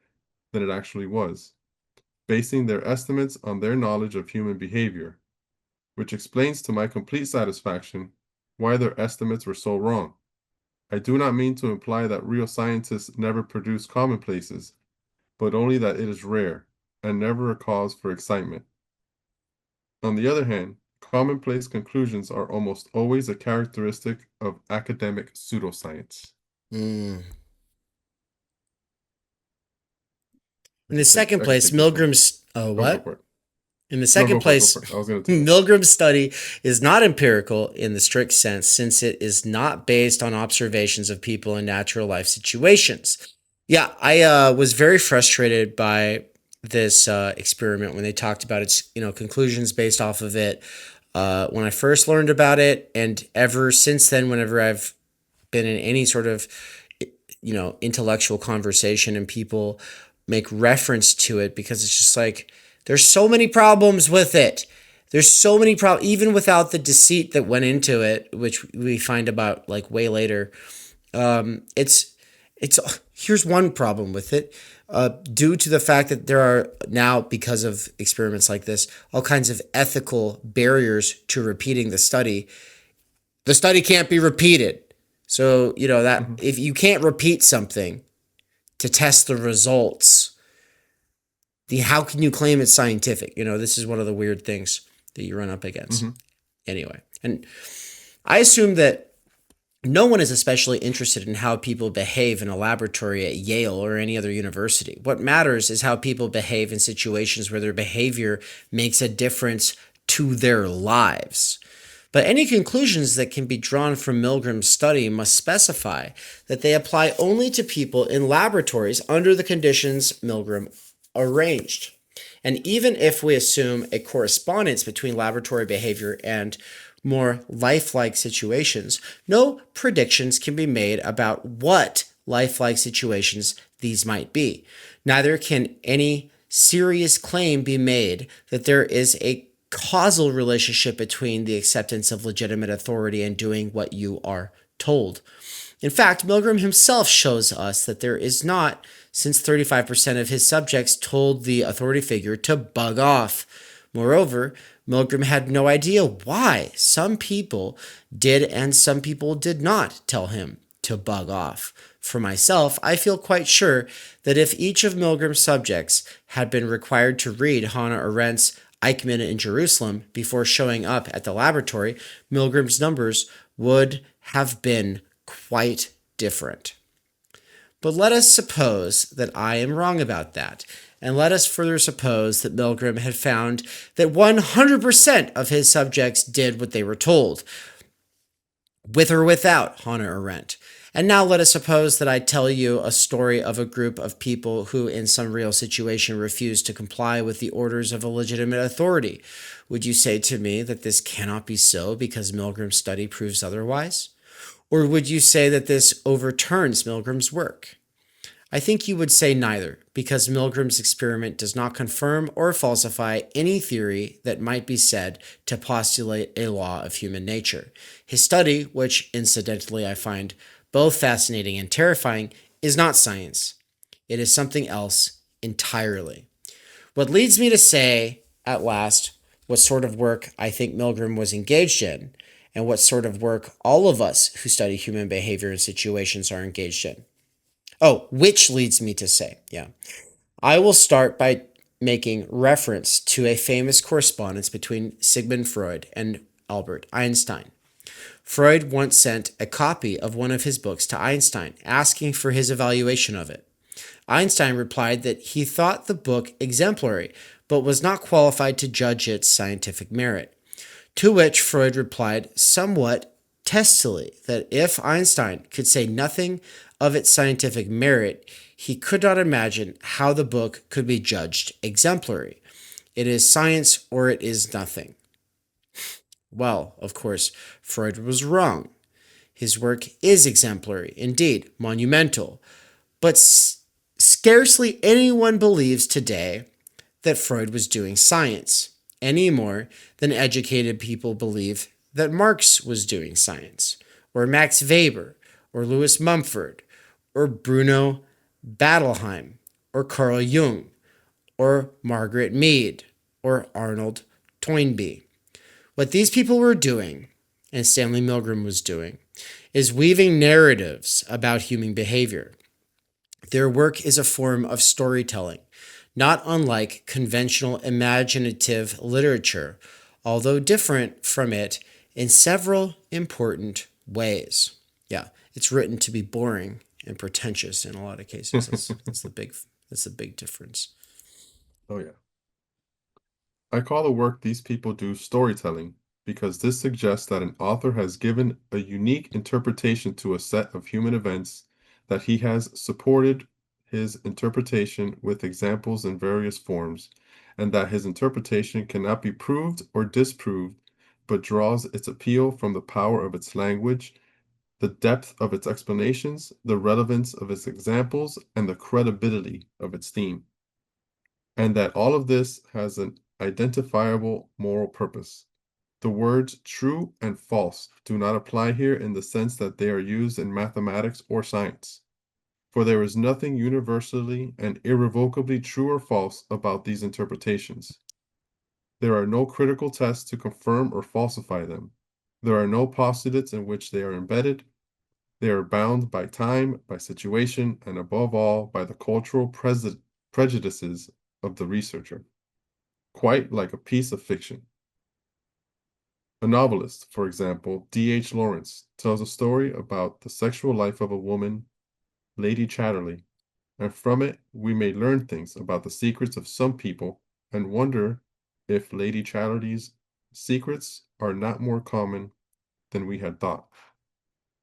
[SPEAKER 1] than it actually was, basing their estimates on their knowledge of human behavior, which explains to my complete satisfaction why their estimates were so wrong. I do not mean to imply that real scientists never produce commonplaces, but only that it is rare and never a cause for excitement. On the other hand, commonplace conclusions are almost always a characteristic of academic pseudoscience.
[SPEAKER 2] Mm.
[SPEAKER 1] I
[SPEAKER 2] In the
[SPEAKER 1] could take
[SPEAKER 2] second
[SPEAKER 1] I could
[SPEAKER 2] place,
[SPEAKER 1] take this one.
[SPEAKER 2] Milgram's. Oh,
[SPEAKER 1] Oh, go
[SPEAKER 2] what?
[SPEAKER 1] for it.
[SPEAKER 2] In the
[SPEAKER 1] No,
[SPEAKER 2] second
[SPEAKER 1] go for it. Go
[SPEAKER 2] place,
[SPEAKER 1] for it. I was gonna take it.
[SPEAKER 2] Milgram's study is not empirical in the strict sense, since it is not based on observations of people in natural life situations. Yeah, I was very frustrated by this experiment when they talked about its conclusions based off of it. When I first learned about it, and ever since then, whenever I've been in any sort of intellectual conversation and people make reference to it, because it's just like there's so many problems with it. There's so many problems, even without the deceit that went into it, which we find about like way later. It's here's one problem with it. due to the fact that there are now, because of experiments like this, all kinds of ethical barriers to repeating the study can't be repeated. So, that
[SPEAKER 1] Hmm.
[SPEAKER 2] if you can't repeat something to test the results, how can you claim it's scientific? This is one of the weird things that you run up against.
[SPEAKER 1] Hmm.
[SPEAKER 2] Anyway, and I assume that no one is especially interested in how people behave in a laboratory at Yale or any other university. What matters is how people behave in situations where their behavior makes a difference to their lives. But any conclusions that can be drawn from Milgram's study must specify that they apply only to people in laboratories under the conditions Milgram arranged. And even if we assume a correspondence between laboratory behavior and more lifelike situations, no predictions can be made about what lifelike situations these might be. Neither can any serious claim be made that there is a causal relationship between the acceptance of legitimate authority and doing what you are told. In fact, Milgram himself shows us that there is not, since 35% of his subjects told the authority figure to bug off. Moreover, Milgram had no idea why some people did and some people did not tell him to bug off. For myself, I feel quite sure that if each of Milgram's subjects had been required to read Hannah Arendt's Eichmann in Jerusalem before showing up at the laboratory, Milgram's numbers would have been quite different. But let us suppose that I am wrong about that, and let us further suppose that Milgram had found that 100% of his subjects did what they were told, with or without Hannah Arendt. And now let us suppose that I tell you a story of a group of people who, in some real situation, refuse to comply with the orders of a legitimate authority. Would you say to me that this cannot be so because Milgram's study proves otherwise? Or would you say that this overturns Milgram's work? I think you would say neither, because Milgram's experiment does not confirm or falsify any theory that might be said to postulate a law of human nature. His study, which incidentally I find both fascinating and terrifying, is not science. It is something else entirely. What leads me to say, at last, what sort of work I think Milgram was engaged in, and what sort of work all of us who study human behavior and situations are engaged in. Oh, which leads me to say, I will start by making reference to a famous correspondence between Sigmund Freud and Albert Einstein. Freud once sent a copy of one of his books to Einstein, asking for his evaluation of it. Einstein replied that he thought the book exemplary, but was not qualified to judge its scientific merit. To which Freud replied somewhat testily that if Einstein could say nothing of its scientific merit, he could not imagine how the book could be judged exemplary. It is science or it is nothing. Well, of course, Freud was wrong. His work is exemplary, indeed, monumental, but scarcely anyone believes today that Freud was doing science, any more than educated people believe that Marx was doing science, or Max Weber, or Louis Mumford, or Bruno Bettelheim, or Carl Jung, or Margaret Mead, or Arnold Toynbee. What these people were doing, and Stanley Milgram was doing, is weaving narratives about human behavior. Their work is a form of storytelling, not unlike conventional imaginative literature, although different from it in several important ways. It's written to be boring and pretentious in a lot of cases. That's the big difference.
[SPEAKER 1] Oh, yeah. I call the work these people do storytelling because this suggests that an author has given a unique interpretation to a set of human events, that he has supported his interpretation with examples in various forms, and that his interpretation cannot be proved or disproved, but draws its appeal from the power of its language, the depth of its explanations, the relevance of its examples, and the credibility of its theme. And that all of this has an identifiable moral purpose. The words true and false do not apply here in the sense that they are used in mathematics or science. for there is nothing universally and irrevocably true or false about these interpretations. There are no critical tests to confirm or falsify them. There are no postulates in which they are embedded. They are bound by time, by situation, and above all, by the cultural prejudices of the researcher, quite like a piece of fiction. A novelist, for example, D.H. Lawrence, tells a story about the sexual life of a woman, Lady Chatterley, and from it we may learn things about the secrets of some people and wonder if Lady Chatterley's secrets are not more common than we had thought.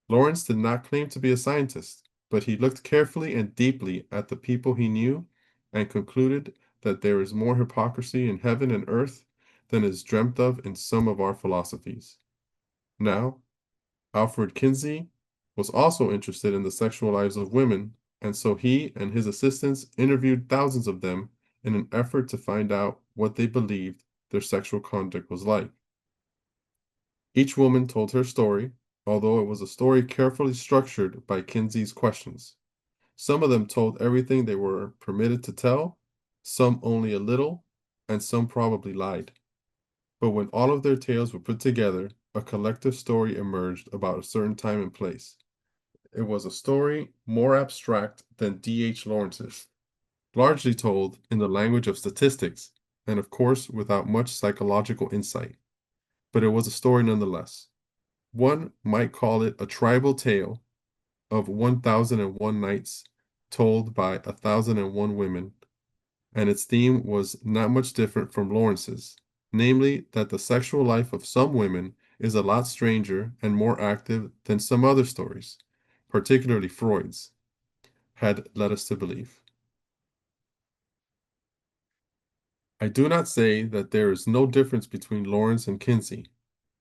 [SPEAKER 1] Lawrence did not claim to be a scientist, but he looked carefully and deeply at the people he knew and concluded that there is more hypocrisy in heaven and earth than is dreamt of in some of our philosophies. Now, Alfred Kinsey was also interested in the sexual lives of women, and so he and his assistants interviewed thousands of them in an effort to find out what they believed their sexual conduct was like. Each woman told her story, although it was a story carefully structured by Kinsey's questions. Some of them told everything they were permitted to tell, some only a little, and some probably lied. But when all of their tales were put together, a collective story emerged about a certain time and place. It was a story more abstract than D.H. Lawrence's, largely told in the language of statistics, and of course without much psychological insight. But it was a story nonetheless. One might call it a tribal tale of 1001 nights told by 1001 women, and its theme was not much different from Lawrence's, namely that the sexual life of some women is a lot stranger and more active than some other stories, particularly Freud's, had led us to believe. I do not say that there is no difference between Lawrence and Kinsey.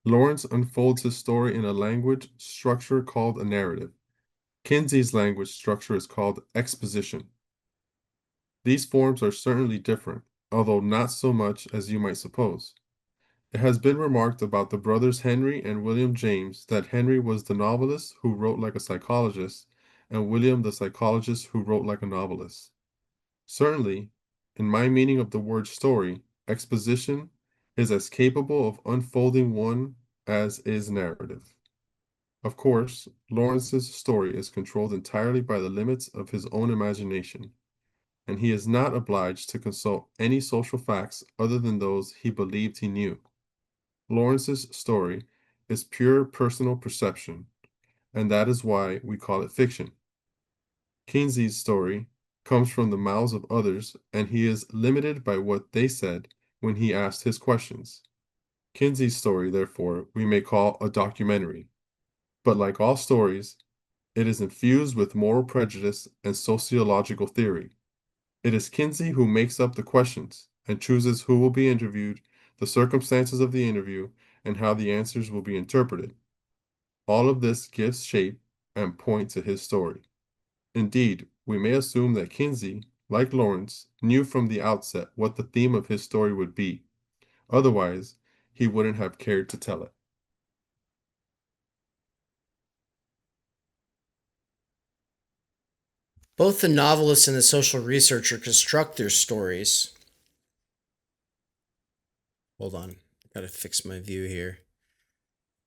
[SPEAKER 1] Lawrence unfolds his story in a language structure called a narrative. Kinsey's language structure is called exposition. These forms are certainly different, although not so much as you might suppose. It has been remarked about the brothers Henry and William James that Henry was the novelist who wrote like a psychologist, and William the psychologist who wrote like a novelist. Certainly, in my meaning of the word story, exposition is as capable of unfolding one as is narrative. Of course, Lawrence's story is controlled entirely by the limits of his own imagination, and he is not obliged to consult any social facts other than those he believed he knew. Lawrence's story is pure personal perception, and that is why we call it fiction. Kinsey's story comes from the mouths of others, and he is limited by what they said when he asked his questions. Kinsey's story, therefore, we may call a documentary, but like all stories, it is infused with moral prejudice and sociological theory. It is Kinsey who makes up the questions and chooses who will be interviewed, the circumstances of the interview, and how the answers will be interpreted. All of this gives shape and point to his story. Indeed, we may assume that Kinsey, like Lawrence, knew from the outset what the theme of his story would be. Otherwise, he wouldn't have cared to tell it.
[SPEAKER 2] Both the novelist and the social researcher construct their stories. Hold on, gotta fix my view here.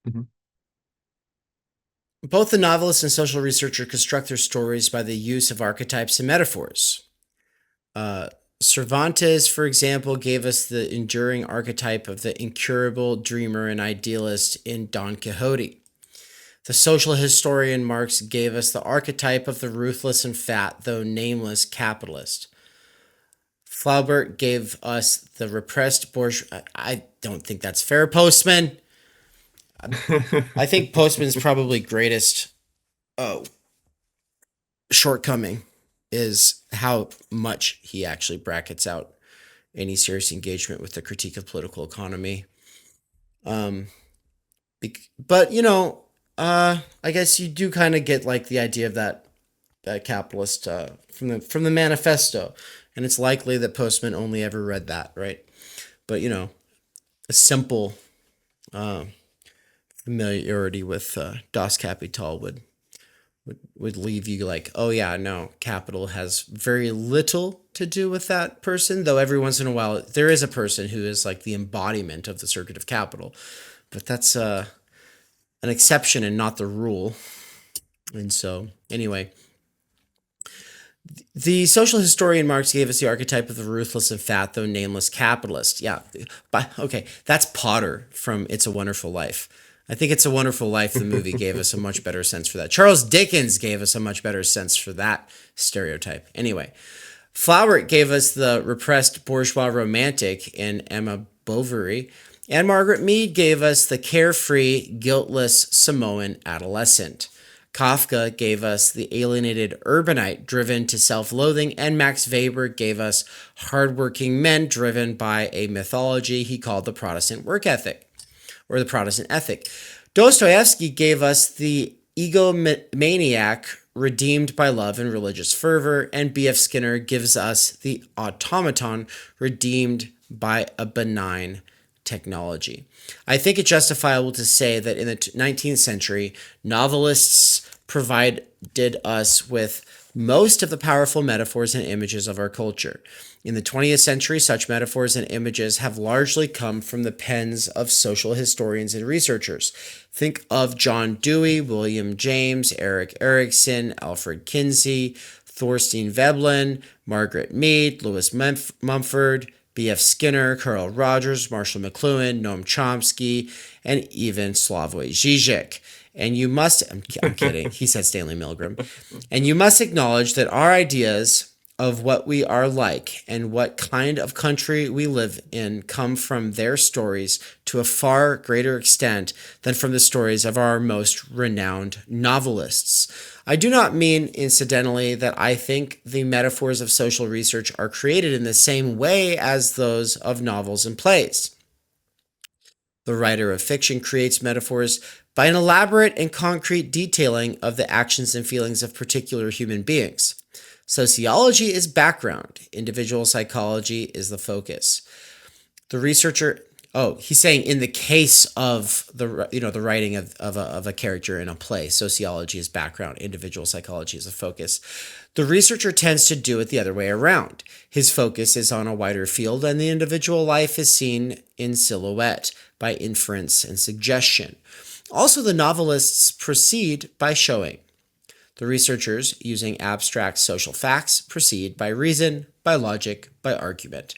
[SPEAKER 1] Mhm.
[SPEAKER 2] Both the novelist and social researcher construct their stories by the use of archetypes and metaphors. Uh, Cervantes, for example, gave us the enduring archetype of the incurable dreamer and idealist in Don Quixote. The social historian Marx gave us the archetype of the ruthless and fat, though nameless, capitalist. Flaubert gave us the repressed bourgeois. I don't think that's fair, Postman. I think Postman's probably greatest shortcoming is how much he actually brackets out any serious engagement with the critique of political economy. Um, but I guess you do kind of get like the idea of that capitalist from the manifesto, and it's likely that Postman only ever read that, right? But a simple familiarity with Das Kapital would leave you like, oh yeah, no, capital has very little to do with that person, though every once in a while there is a person who is like the embodiment of the circuit of capital. But that's an exception and not the rule. And so, anyway, the social historian Marx gave us the archetype of the ruthless and fat, though nameless capitalist. Yeah, but okay, that's Potter from It's a Wonderful Life. I think It's a Wonderful Life, the movie, gave us a much better sense for that. Charles Dickens gave us a much better sense for that stereotype. Anyway, Flaubert gave us the repressed bourgeois romantic in Emma Bovary, and Margaret Mead gave us the carefree, guiltless Samoan adolescent. Kafka gave us the alienated urbanite driven to self-loathing, and Max Weber gave us hardworking men driven by a mythology he called the Protestant work ethic, or the Protestant ethic. Dostoevsky gave us the egomaniac redeemed by love and religious fervor, and B.F. Skinner gives us the automaton redeemed by a benign technology. I think it justifiable to say that in the 19th century, novelists provided us with most of the powerful metaphors and images of our culture. In the 20th century, such metaphors and images have largely come from the pens of social historians and researchers. Think of John Dewey, William James, Erik Erikson, Alfred Kinsey, Thorstein Veblen, Margaret Mead, Lewis Mumford, B.F. Skinner, Carl Rogers, Marshall McLuhan, Noam Chomsky, and even Slavoj Žižek. And you must, I'm kidding, he said Stanley Milgram. And you must acknowledge that our ideas of what we are like and what kind of country we live in come from their stories to a far greater extent than from the stories of our most renowned novelists. I do not mean, incidentally, that I think the metaphors of social research are created in the same way as those of novels and plays. The writer of fiction creates metaphors by an elaborate and concrete detailing of the actions and feelings of particular human beings. Sociology is background. Individual psychology is the focus. The researcher, he's saying in the case of the writing of a character in a play, sociology is background, individual psychology is the focus. The researcher tends to do it the other way around. His focus is on a wider field, and the individual life is seen in silhouette by inference and suggestion. Also, the novelists proceed by showing. The researchers, using abstract social facts, proceed by reason, by logic, by argument.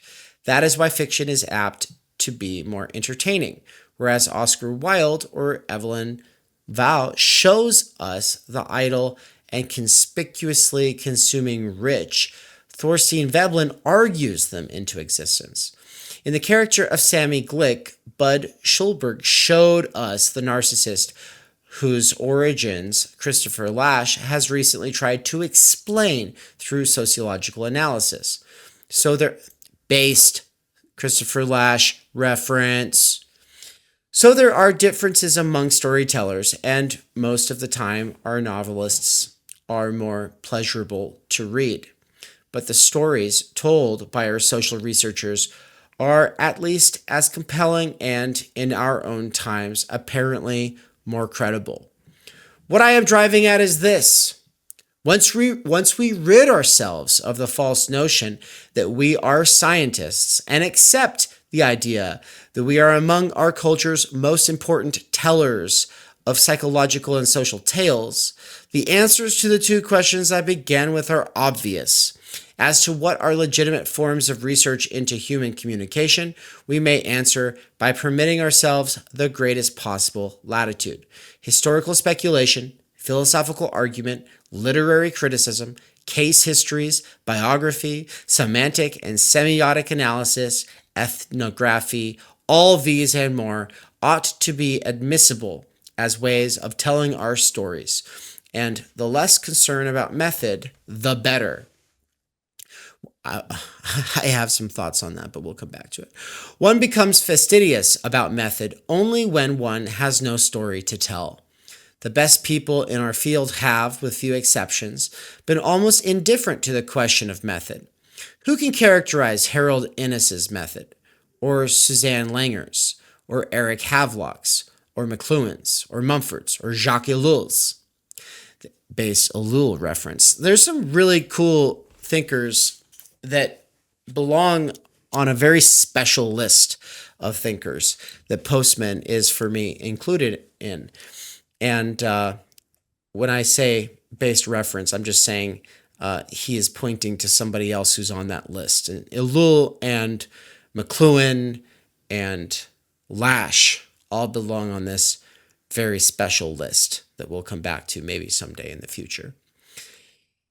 [SPEAKER 2] That is why fiction is apt to be more entertaining, whereas Oscar Wilde or Evelyn Waugh shows us the idle and conspicuously consuming rich. Thorstein Veblen argues them into existence. In the character of Sammy Glick, Bud Schulberg showed us the narcissist whose origins Christopher Lasch has recently tried to explain through sociological analysis. So they're based, Christopher Lasch reference. So there are differences among storytellers, and most of the time our novelists are more pleasurable to read. But the stories told by our social researchers are at least as compelling and, in our own times, apparently more credible. What I am driving at is this. Once we rid ourselves of the false notion that we are scientists and accept the idea that we are among our culture's most important tellers of psychological and social tales, the answers to the two questions I began with are obvious. As to what are legitimate forms of research into human communication, we may answer by permitting ourselves the greatest possible latitude. Historical speculation, philosophical argument, literary criticism, case histories, biography, semantic and semiotic analysis, ethnography, all these and more ought to be admissible as ways of telling our stories. And the less concern about method, the better. I have some thoughts on that, but we'll come back to it. One becomes fastidious about method only when one has no story to tell. The best people in our field have, with few exceptions, been almost indifferent to the question of method. Who can characterize Harold Innes's method, or Suzanne Langer's, or Eric Havelock's, or McLuhan's, or Mumford's, or Jacques Ellul's? based Ellul reference. There's some really cool thinkers that belong on a very special list of thinkers that Postman is, for me, included in. And when I say based reference, I'm just saying he is pointing to somebody else who's on that list. And Ellul and McLuhan and Lash all belong on this very special list that we'll come back to maybe someday in the future.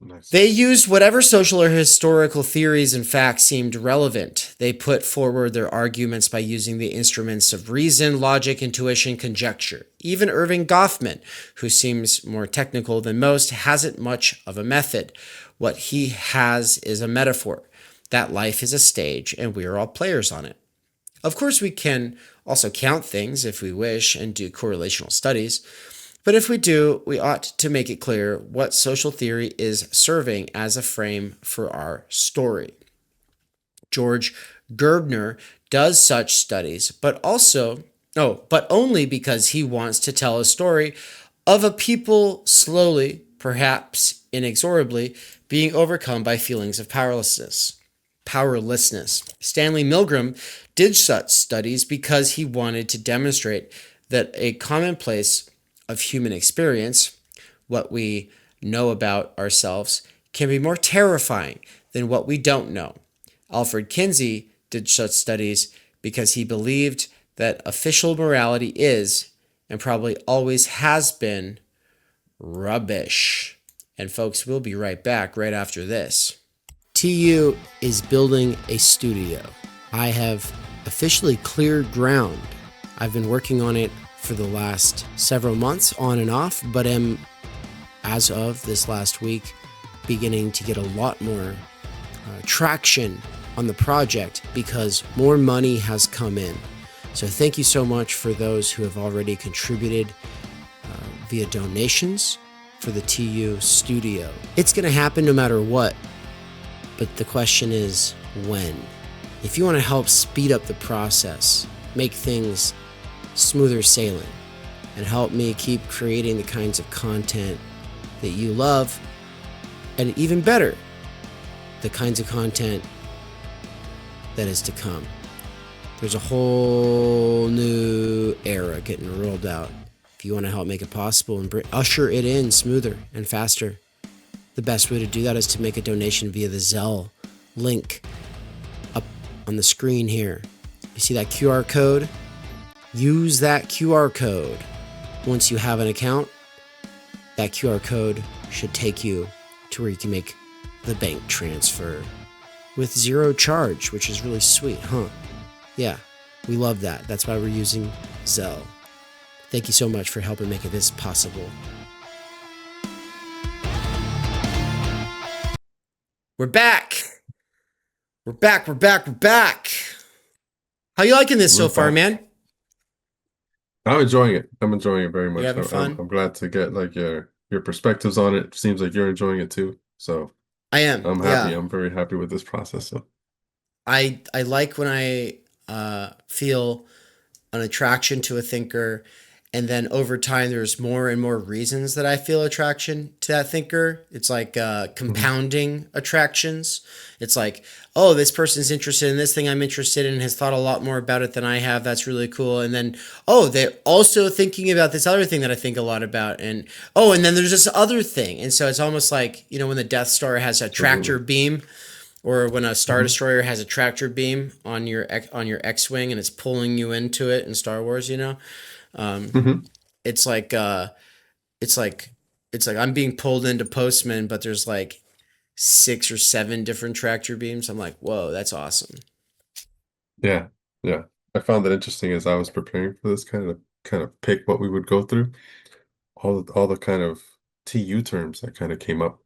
[SPEAKER 1] Nice.
[SPEAKER 2] They used whatever social or historical theories and facts seemed relevant. They put forward their arguments by using the instruments of reason, logic, intuition, conjecture. Even Irving Goffman, who seems more technical than most, hasn't much of a method. What he has is a metaphor, that life is a stage and we are all players on it. Of course, we can also count things if we wish and do correlational studies. But if we do, we ought to make it clear what social theory is serving as a frame for our story. George Gerbner does such studies, but only because he wants to tell a story of a people slowly, perhaps inexorably, being overcome by feelings of powerlessness. Stanley Milgram did such studies because he wanted to demonstrate that a commonplace of human experience, what we know about ourselves, can be more terrifying than what we don't know. Alfred Kinsey did such studies because he believed that official morality is, and probably always has been, rubbish. And folks, we'll be right back right after this. TU is building a studio. I have officially cleared ground. I've been working on it for the last several months on and off, but am, as of this last week, beginning to get a lot more traction on the project because more money has come in. So thank you so much for those who have already contributed via donations for the TU studio. It's going to happen no matter what, but the question is when. If you want to help speed up the process, make things smoother sailing, and help me keep creating the kinds of content that you love, and even better, the kinds of content that is to come. There's a whole new era getting rolled out. If you want to help make it possible and usher it in smoother and faster, the best way to do that is to make a donation via the Zelle link up on the screen here. You see that QR code? Use that QR code. Once you have an account, that QR code should take you to where you can make the bank transfer with zero charge, which is really sweet, huh? Yeah, we love that. That's why we're using Zelle. Thank you so much for helping make this possible. We're back. We're back. How you liking this so far, man?
[SPEAKER 1] I'm enjoying it. Very much.
[SPEAKER 2] You having fun?
[SPEAKER 1] I'm glad to get like your perspectives on it. Seems like you're enjoying it too. So
[SPEAKER 2] I am.
[SPEAKER 1] I'm happy.
[SPEAKER 2] Yeah.
[SPEAKER 1] I'm very happy with this process. So
[SPEAKER 2] I like when I feel an attraction to a thinker, and then over time there's more and more reasons that I feel attraction to that thinker. It's like compounding attractions. It's like, oh, this person's interested in this thing I'm interested in, has thought a lot more about it than I have. That's really cool. And then, oh, they're also thinking about this other thing that I think a lot about. And, oh, and then there's this other thing. And so it's almost like, you know, when the Death Star has a tractor beam, or when a Star Destroyer has a tractor beam on your X-Wing and it's pulling you into it in Star Wars, you know? It's like I'm being pulled into Postman, but there's like 6 or 7 different tractor beams. I'm like, whoa, that's awesome.
[SPEAKER 1] yeah. I found it interesting as I was preparing for this kind of pick what we would go through. All the kind of TU terms that kind of came up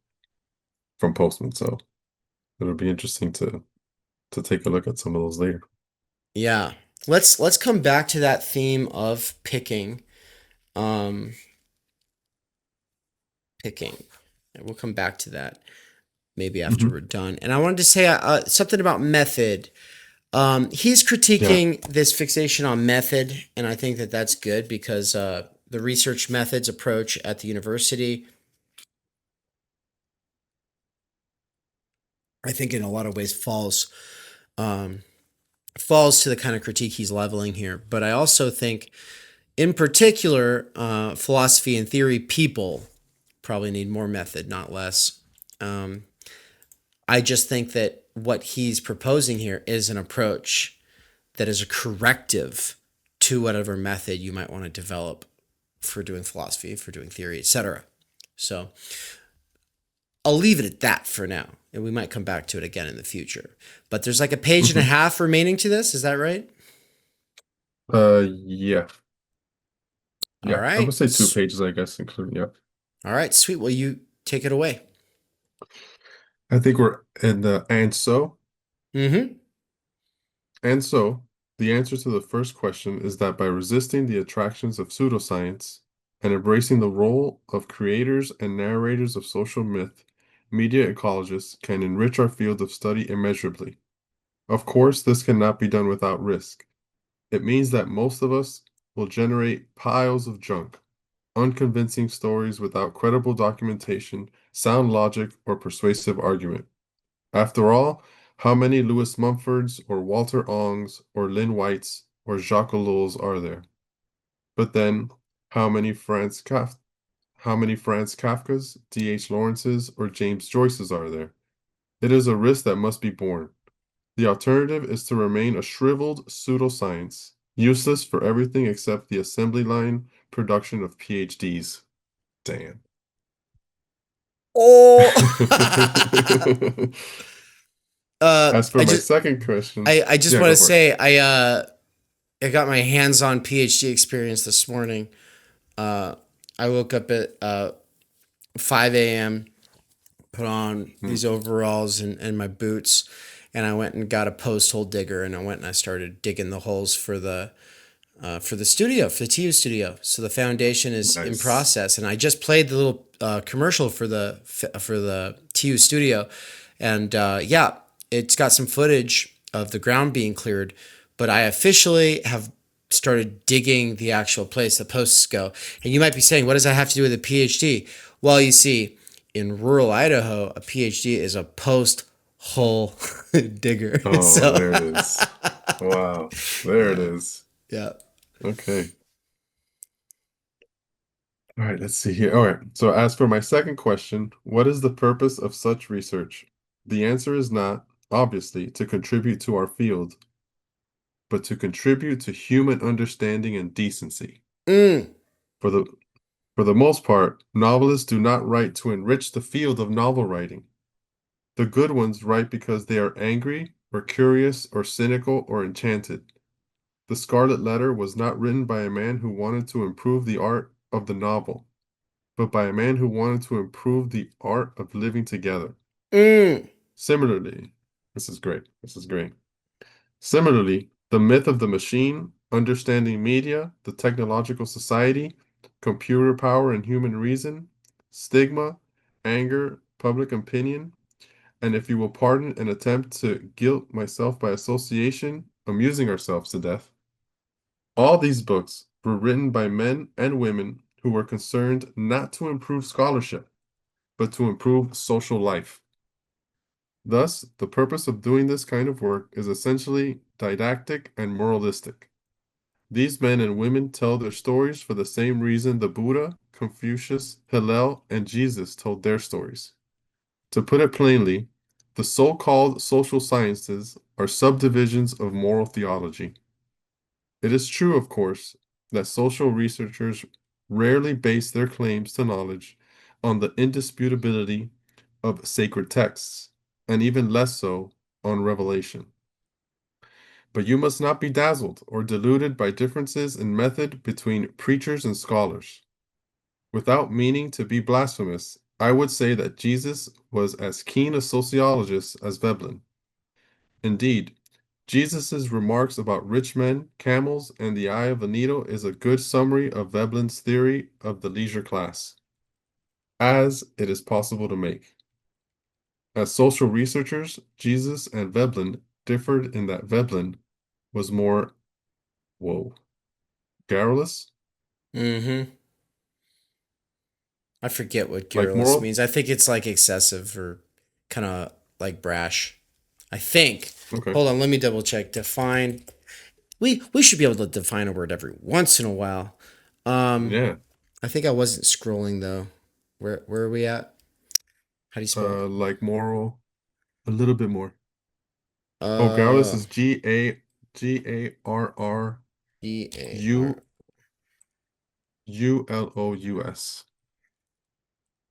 [SPEAKER 1] from Postman. So it'll be interesting to take a look at some of those later.
[SPEAKER 2] Yeah. Let's come back to that theme of picking. Picking. We'll come back to that maybe after we're done. And I wanted to say something about method. He's critiquing this fixation on method, and I think that that's good because the research methods approach at the university I think in a lot of ways falls to the kind of critique he's leveling here. But I also think, in particular, philosophy and theory people probably need more method, not less. Um, I just think that what he's proposing here is an approach that is a corrective to whatever method you might want to develop for doing philosophy, for doing theory, etc. So I'll leave it at that for now, and we might come back to it again in the future. But there's like a page and a
[SPEAKER 1] Mhm.
[SPEAKER 2] half remaining to this. Is that right?
[SPEAKER 1] Yeah.
[SPEAKER 2] All
[SPEAKER 1] Yeah. I would
[SPEAKER 2] right.
[SPEAKER 1] say 2 pages, I guess, including, yeah.
[SPEAKER 2] All right. Sweet. Well, you take it away.
[SPEAKER 1] I think we're in the and so.
[SPEAKER 2] Mm-hmm.
[SPEAKER 1] And so, the answer to the first question is that by resisting the attractions of pseudoscience and embracing the role of creators and narrators of social myth, media ecologists can enrich our field of study immeasurably. Of course, this cannot be done without risk. It means that most of us will generate piles of junk, unconvincing stories without credible documentation, sound logic, or persuasive argument. After all, how many Lewis Mumfords or Walter Ongs or Lynn Whites or Jacques Ellul's are there? But then, how many Franz Kafkas, D.H. Lawrence's, or James Joyce's are there? It is a risk that must be borne. The alternative is to remain a shriveled pseudoscience, useless for everything except the assembly line production of PhDs. Damn.
[SPEAKER 2] Oh,
[SPEAKER 1] As for
[SPEAKER 2] I
[SPEAKER 1] my
[SPEAKER 2] just
[SPEAKER 1] second question,
[SPEAKER 2] I just
[SPEAKER 1] yeah,
[SPEAKER 2] want
[SPEAKER 1] go
[SPEAKER 2] to
[SPEAKER 1] for it.
[SPEAKER 2] say I got my hands-on PhD experience this morning. Uh, I woke up at 5 a.m., put on
[SPEAKER 1] Hmm.
[SPEAKER 2] these overalls and my boots, and I went and got a post hole digger, and I went and I started digging the holes for the studio, for the TU studio. So the foundation is in
[SPEAKER 1] Nice.
[SPEAKER 2] process, and I just played the little commercial for the TU studio, and yeah, it's got some footage of the ground being cleared, but I officially have started digging the actual place the posts go. And you might be saying, what does that have to do with a PhD? Well, you see, in rural Idaho, a PhD is a post hole digger.
[SPEAKER 1] Oh,
[SPEAKER 2] So
[SPEAKER 1] there it is. Wow. There it
[SPEAKER 2] yeah,
[SPEAKER 1] is.
[SPEAKER 2] yeah.
[SPEAKER 1] Okay. All right, let's see here. All right. So as for my second question, what is the purpose of such research? The answer is not, obviously, to contribute to our field, but to contribute to human understanding and decency.
[SPEAKER 2] Mm,
[SPEAKER 1] For the for the most part, novelists do not write to enrich the field of novel writing. The good ones write because they are angry or curious or cynical or enchanted. The Scarlet Letter was not written by a man who wanted to improve the art of the novel, but by a man who wanted to improve the art of living together.
[SPEAKER 2] mm,
[SPEAKER 1] Similarly, this is great. This is great. Similarly, the myth of the machine, understanding media, the technological society, computer power and human reason, stigma, anger, public opinion, and if you will pardon an attempt to guilt myself by association, amusing ourselves to death. All these books were written by men and women who were concerned not to improve scholarship, but to improve social life. Thus, the purpose of doing this kind of work is essentially didactic and moralistic. These men and women tell their stories for the same reason the Buddha, Confucius, Hillel, and Jesus told their stories. To put it plainly, the so-called social sciences are subdivisions of moral theology. It is true, of course, that social researchers rarely base their claims to knowledge on the indisputability of sacred texts, and even less so on revelation. But you must not be dazzled or deluded by differences in method between preachers and scholars. Without meaning to be blasphemous, I would say that Jesus was as keen a sociologist as Veblen. Indeed, Jesus' remarks about rich men, camels, and the eye of a needle is a good summary of Veblen's theory of the leisure class, as it is possible to make. As social researchers, Jesus and Veblen differed in that Veblen was more, whoa, garrulous,
[SPEAKER 2] mm-hmm. I forget what
[SPEAKER 1] like
[SPEAKER 2] garrulous
[SPEAKER 1] moral.
[SPEAKER 2] means. I think it's like excessive or kind of. like brash. I think.
[SPEAKER 1] Okay.
[SPEAKER 2] Hold on, let me double check. Define. We should be able to define a word every once in a while. Um,
[SPEAKER 1] Yeah.
[SPEAKER 2] I think I wasn't scrolling though. Where are we at? How do you spell?
[SPEAKER 1] Like moral, a little bit more. Oh, Garrulous
[SPEAKER 2] Uh,
[SPEAKER 1] is Garrrulous.
[SPEAKER 2] EAR.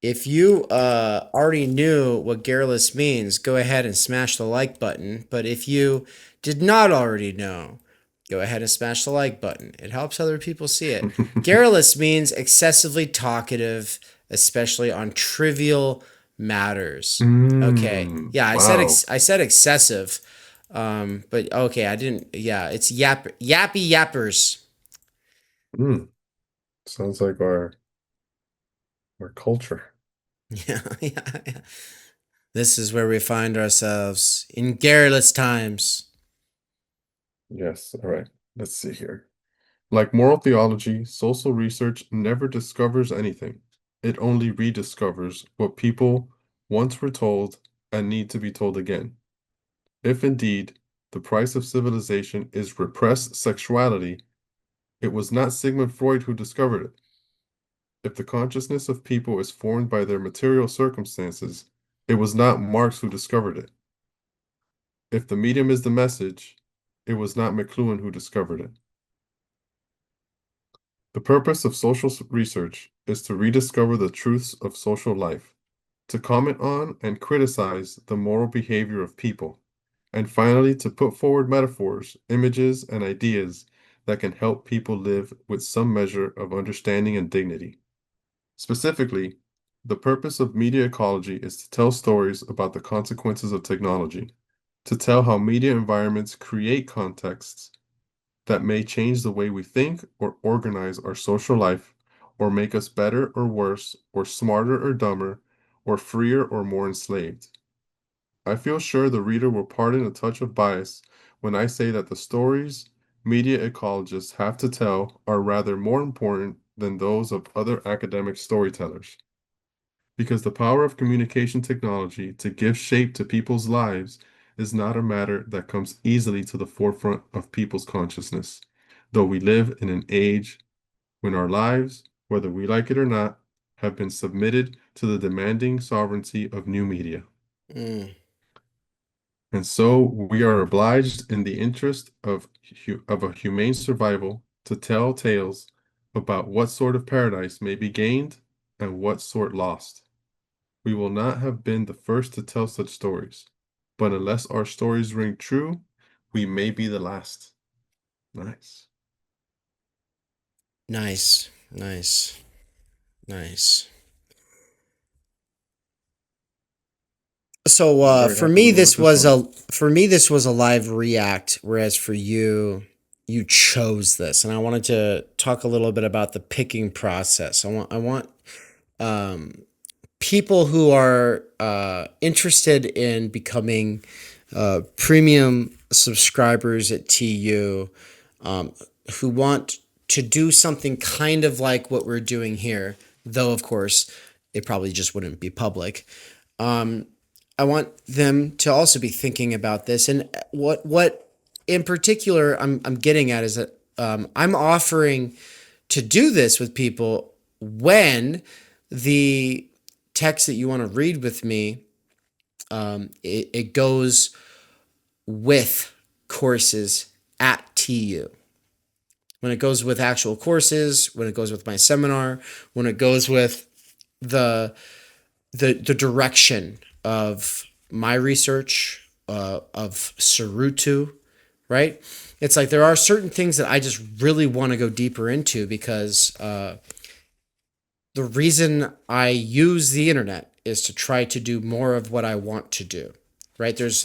[SPEAKER 2] If you already knew what garrulous means, go ahead and smash the like button. But if you did not already know, go ahead and smash the like button. It helps other people see it. Garrulous means excessively talkative, especially on trivial matters. Okay. Yeah,
[SPEAKER 1] Wow.
[SPEAKER 2] I said excessive. But okay, I didn't. Yeah, it's yappy yappers.
[SPEAKER 1] Mm. Sounds like our culture.
[SPEAKER 2] Yeah, yeah. This is where we find ourselves in garrulous times.
[SPEAKER 1] Yes. All right. Let's see here. Like moral theology, social research never discovers anything. It only rediscovers what people once were told and need to be told again. If indeed the price of civilization is repressed sexuality, it was not Sigmund Freud who discovered it. If the consciousness of people is formed by their material circumstances, it was not Marx who discovered it. If the medium is the message, it was not McLuhan who discovered it. The purpose of social research is to rediscover the truths of social life, to comment on and criticize the moral behavior of people, and finally to put forward metaphors, images, and ideas that can help people live with some measure of understanding and dignity. Specifically, the purpose of media ecology is to tell stories about the consequences of technology, to tell how media environments create contexts that may change the way we think or organize our social life, or make us better or worse, or smarter or dumber, or freer or more enslaved. I feel sure the reader will pardon a touch of bias when I say that the stories media ecologists have to tell are rather more important than those of other academic storytellers. Because the power of communication technology to give shape to people's lives is not a matter that comes easily to the forefront of people's consciousness, though we live in an age when our lives, whether we like it or not, have been submitted to the demanding sovereignty of new media.
[SPEAKER 2] Mm,
[SPEAKER 1] And so we are obliged, in the interest of a humane survival, to tell tales about what sort of paradise may be gained and what sort lost. We will not have been the first to tell such stories, but unless our stories ring true, we may be the last. Nice.
[SPEAKER 2] nice, nice, nice. So
[SPEAKER 1] I'm very happy we wrote this one.
[SPEAKER 2] for me this was a live react, whereas for you you chose this, and I wanted to talk a little bit about the picking process. I want um, people who are interested in becoming premium subscribers at TU, um, who want to do something kind of like what we're doing here, though of course it probably just wouldn't be public. Um, I want them to also be thinking about this, and what in particular I'm getting at is that I'm offering to do this with people when the text that you want to read with me, it goes with courses at TU. When it goes with actual courses, when it goes with my seminar, when it goes with the the direction of my research, of Sarutu, right? It's like there are certain things that I just really want to go deeper into because the reason I use the internet is to try to do more of what I want to do. Right? There's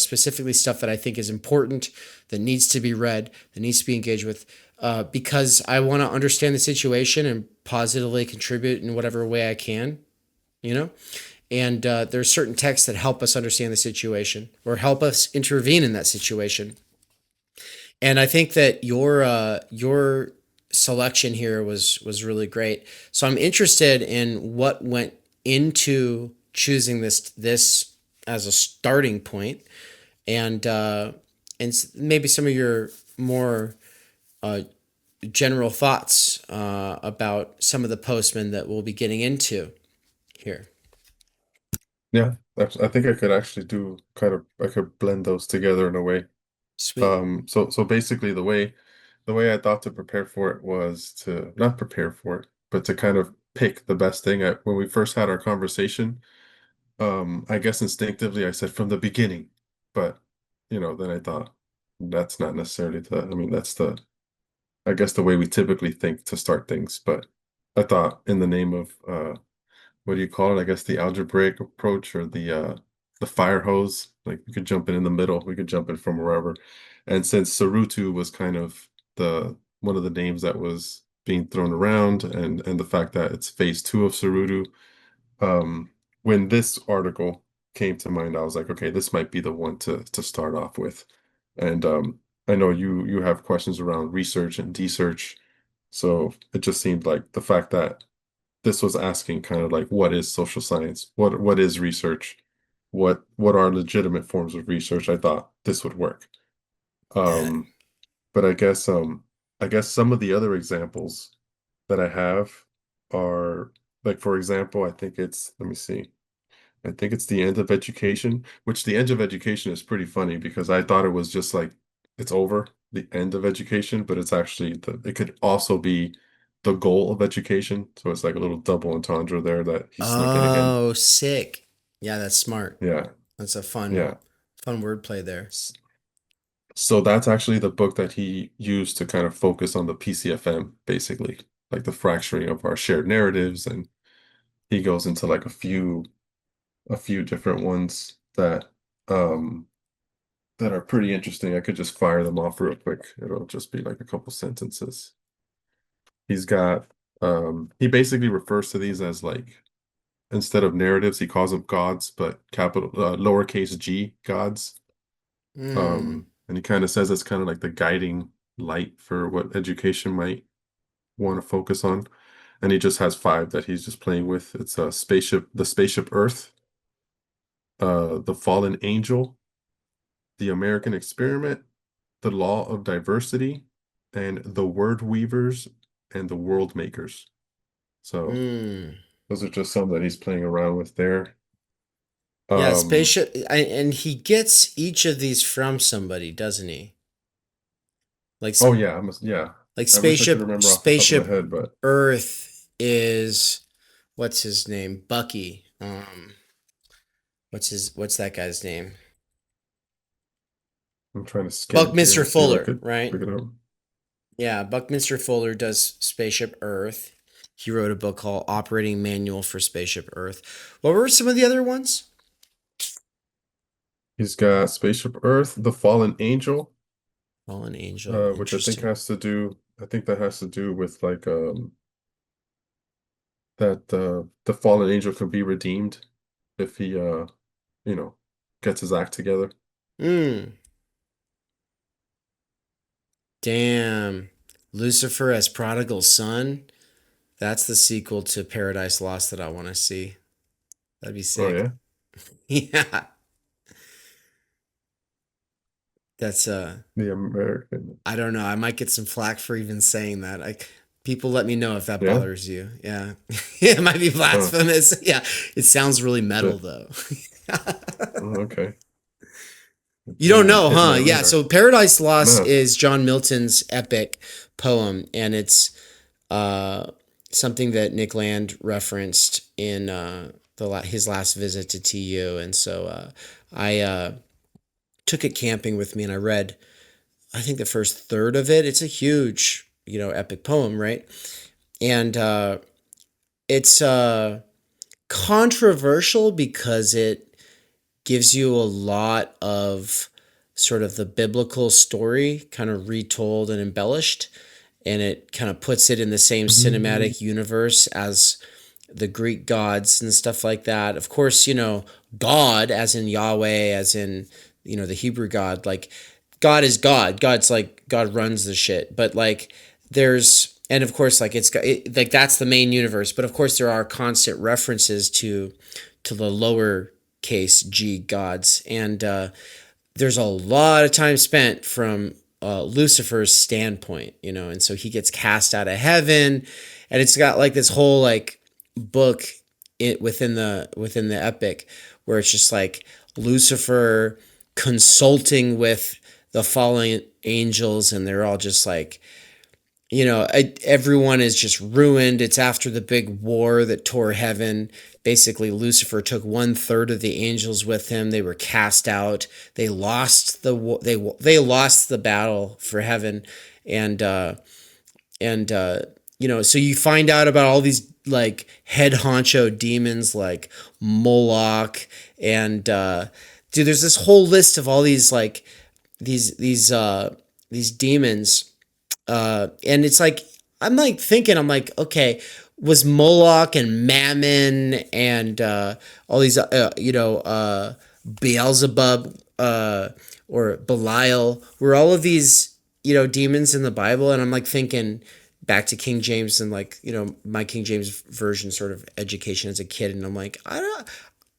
[SPEAKER 2] specifically stuff that I think is important, that needs to be read, that needs to be engaged with, because I want to understand the situation and positively contribute in whatever way I can. You know, and there's certain texts that help us understand the situation or help us intervene in that situation. And I think that your selection here was really great. So I'm interested in what went into choosing this as a starting point, and maybe some of your more uh, general thoughts about some of the postmen that we'll be getting into here.
[SPEAKER 1] Yeah, I think I could actually do kind of I could blend those together in a way.
[SPEAKER 2] Sweet.
[SPEAKER 1] So basically the way I thought to prepare for it was to not prepare for it, but to kind of pick the best thing. When we first had our conversation, I guess instinctively I said from the beginning, but then I thought that's not necessarily I mean, that's I guess the way we typically think to start things, but I thought in the name of what do you call it? I guess the algebraic approach or the fire hose. Like we could jump in the middle, we could jump in from wherever. And since Sarutu was kind of the one of the names that was being thrown around, and the fact that it's phase two of Sarutu, um, when this article came to mind, I was like, okay, this might be the one to start off with. And I know you have questions around research and desearch, so it just seemed like the fact that this was asking kind of like what is social science? What is research? What are legitimate forms of research? I thought this would work. Um, but I guess some of the other examples that I have are like for example, I think it's let me see. I think it's the end of education, which the end of education is pretty funny because I thought it was just like it's over, the end of education, but it's actually it could also be the goal of education. So it's like a little double entendre there that he snuck in again.
[SPEAKER 2] Oh, sick. Yeah, that's smart.
[SPEAKER 1] Yeah,
[SPEAKER 2] That's a fun,
[SPEAKER 1] yeah.
[SPEAKER 2] fun wordplay there.
[SPEAKER 1] S- So that's actually the book that he used to kind of focus on the PCFM, basically, like the fracturing of our shared narratives, and he goes into like a few different ones um that are pretty interesting. I could just fire them off real quick. It'll just be like a couple sentences. He's got he basically refers to these as like instead of narratives, he calls them gods, but capital lowercase g gods.
[SPEAKER 2] Hmm.
[SPEAKER 1] And he kind of says it's kind of like the guiding light for what education might want to focus on. And he just has five that he's just playing with. It's a spaceship, the spaceship Earth, the fallen angel, the American experiment, the law of diversity, and the word weavers and the world makers. So
[SPEAKER 2] Hmm.
[SPEAKER 1] those are just some that he's playing around with there.
[SPEAKER 2] Yeah,
[SPEAKER 1] Um,
[SPEAKER 2] and he gets each of these from somebody, doesn't he? Like,
[SPEAKER 1] oh yeah, yeah.
[SPEAKER 2] like
[SPEAKER 1] I wish I could
[SPEAKER 2] spaceship,
[SPEAKER 1] remember off the top of my
[SPEAKER 2] spaceship
[SPEAKER 1] head, but
[SPEAKER 2] Earth is what's his name? Bucky. What's that guy's name?
[SPEAKER 1] I'm trying to skim it here
[SPEAKER 2] Buckminster
[SPEAKER 1] and see if I
[SPEAKER 2] Fuller,
[SPEAKER 1] could
[SPEAKER 2] right?
[SPEAKER 1] pick it up.
[SPEAKER 2] Yeah, Buckminster Fuller does Spaceship Earth. He wrote a book called Operating Manual for Spaceship Earth. What were some of the other ones?
[SPEAKER 1] He's got Spaceship Earth, The Fallen Angel,
[SPEAKER 2] Fallen Angel.
[SPEAKER 1] which I think
[SPEAKER 2] Interesting.
[SPEAKER 1] that has to do with like that the fallen angel could be redeemed if he you know gets his act together.
[SPEAKER 2] Hmm. Damn. Lucifer as Prodigal Son. That's the sequel to Paradise Lost that I want to see. That'd be
[SPEAKER 1] Oh
[SPEAKER 2] sick.
[SPEAKER 1] yeah,
[SPEAKER 2] Yeah. That's
[SPEAKER 1] the American.
[SPEAKER 2] I don't know. I might get some flack for even saying that. People let me know if that
[SPEAKER 1] Yeah.
[SPEAKER 2] bothers you. Yeah. It might be
[SPEAKER 1] Oh
[SPEAKER 2] blasphemous. Yeah. It sounds really metal
[SPEAKER 1] shit.
[SPEAKER 2] though.
[SPEAKER 1] Oh, okay.
[SPEAKER 2] You don't
[SPEAKER 1] It's
[SPEAKER 2] know,
[SPEAKER 1] hitting
[SPEAKER 2] huh?
[SPEAKER 1] my
[SPEAKER 2] Yeah,
[SPEAKER 1] radar.
[SPEAKER 2] so Paradise Lost
[SPEAKER 1] No.
[SPEAKER 2] is John Milton's epic poem, and it's uh, something that Nick Land referenced in his last visit to TU, and so I took it camping with me, and I read, I think the first third of it. It's a huge, epic poem, right? And it's controversial because it gives you a lot of sort of the biblical story kind of retold and embellished, and it kind of puts it in the same
[SPEAKER 1] Mm,
[SPEAKER 2] cinematic universe as the Greek gods and stuff like that. Of course, God, as in Yahweh, as in, the Hebrew God, like God is God. God's like, God runs the shit. But like, and of course, like that's the main universe. But of course, there are constant references to the lower case G gods. And there's a lot of time spent from Lucifer's standpoint, and so he gets cast out of heaven, and it's got like this whole like book within the epic where it's just like Lucifer consulting with the fallen angels, and they're all just like, everyone is just ruined. It's after the big war that tore heaven. Basically, Lucifer took 1/3 of the angels with him. They were cast out. They lost they lost the battle for heaven, and so you find out about all these like head honcho demons like Moloch, and dude, there's this whole list of all these like these demons, and it's like I'm like thinking, I'm like, okay, was Moloch and Mammon and all these Beelzebub or Belial, were all of these demons in the Bible? And I'm like thinking back to King James and like my King James version sort of education as a kid, and I'm like, I don't.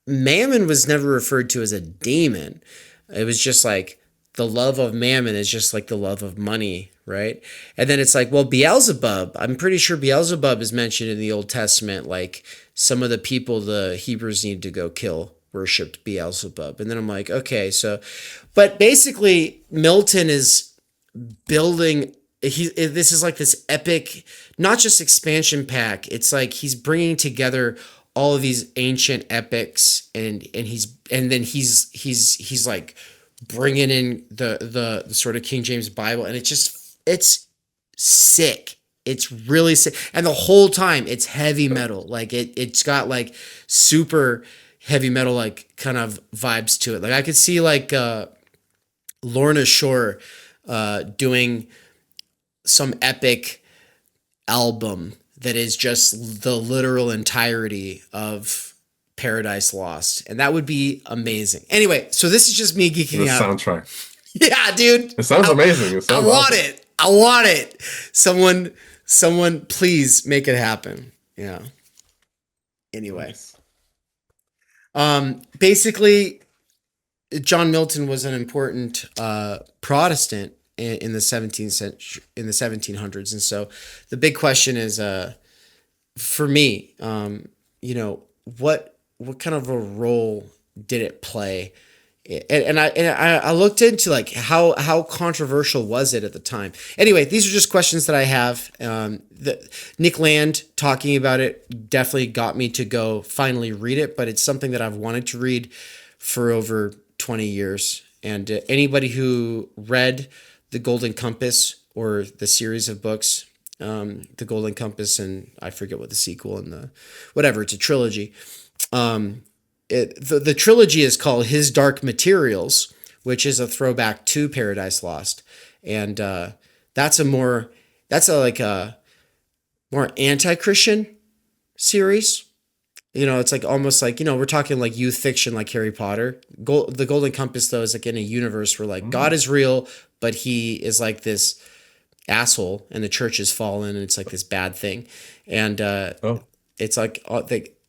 [SPEAKER 2] Mammon was never referred to as a demon. It was just like the love of mammon is just like the love of money, right? And then it's like, well, Beelzebub, I'm pretty sure Beelzebub is mentioned in the Old Testament. Like some of the people the Hebrews need to go kill worshipped Beelzebub. And then I'm like, okay, so, but basically Milton is building, this is like this epic, not just expansion pack. It's like he's bringing together all of these ancient epics, and then he's like bringing in the sort of King James Bible, and it's sick. It's really sick, and the whole time it's heavy metal. Like it's got like super heavy metal like kind of vibes to it. Like I could see like Lorna Shore doing some epic album that is just the literal entirety of Paradise Lost, and that would be amazing. Anyway, so this is just me geeking out.
[SPEAKER 1] Soundtrack.
[SPEAKER 2] Yeah, dude.
[SPEAKER 1] It sounds amazing. It sounds
[SPEAKER 2] I want
[SPEAKER 1] awesome.
[SPEAKER 2] it. I want it. Someone, please make it happen. Yeah. Anyway, basically, John Milton was an important Protestant in the 17th century, in the 1700s, and so the big question is, for me, what kind of a role did it play? And I looked into like how controversial was it at the time. Anyway, these are just questions that I have. Nick Land talking about it definitely got me to go finally read it, but it's something that I've wanted to read for over 20 years. And anybody who read The Golden Compass or the series of books, The Golden Compass, and I forget what the sequel and the whatever, it's a trilogy. The trilogy is called His Dark Materials, which is a throwback to Paradise Lost, and that's a more anti-Christian series. It's like almost like we're talking like youth fiction, like Harry Potter. The Golden Compass, though, is like in a universe where like God is real, but he is like this asshole, and the church has fallen, and it's like this bad thing, and it's like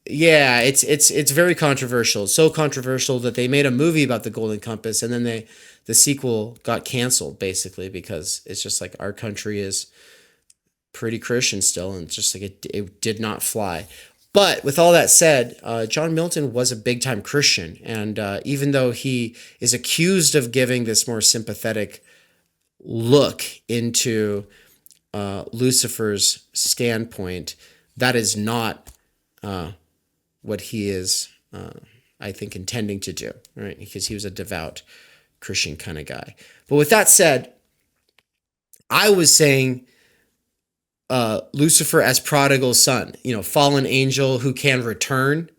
[SPEAKER 2] yeah, it's very controversial. So controversial that they made a movie about the Golden Compass, and then the sequel got canceled basically because it's just like our country is pretty Christian still, and it's just like it did not fly. But with all that said, John Milton was a big time Christian, and even though he is accused of giving this more sympathetic look into Lucifer's standpoint, that is not what he is, I think, intending to do, right? Because he was a devout Christian kind of guy. But with that said, I was saying Lucifer as prodigal son, fallen angel who can return,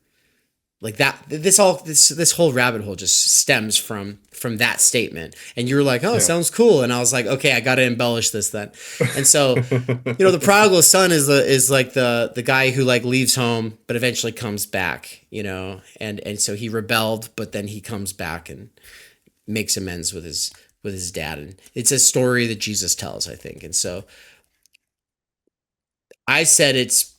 [SPEAKER 2] like that. This whole rabbit hole just stems from that statement. And you're like, oh, it sounds cool, and I was like, okay, I got to embellish this then. And so, the prodigal son is like the guy who like leaves home but eventually comes back, and so he rebelled, but then he comes back and makes amends with his dad, and it's a story that Jesus tells, I think. And so I said it's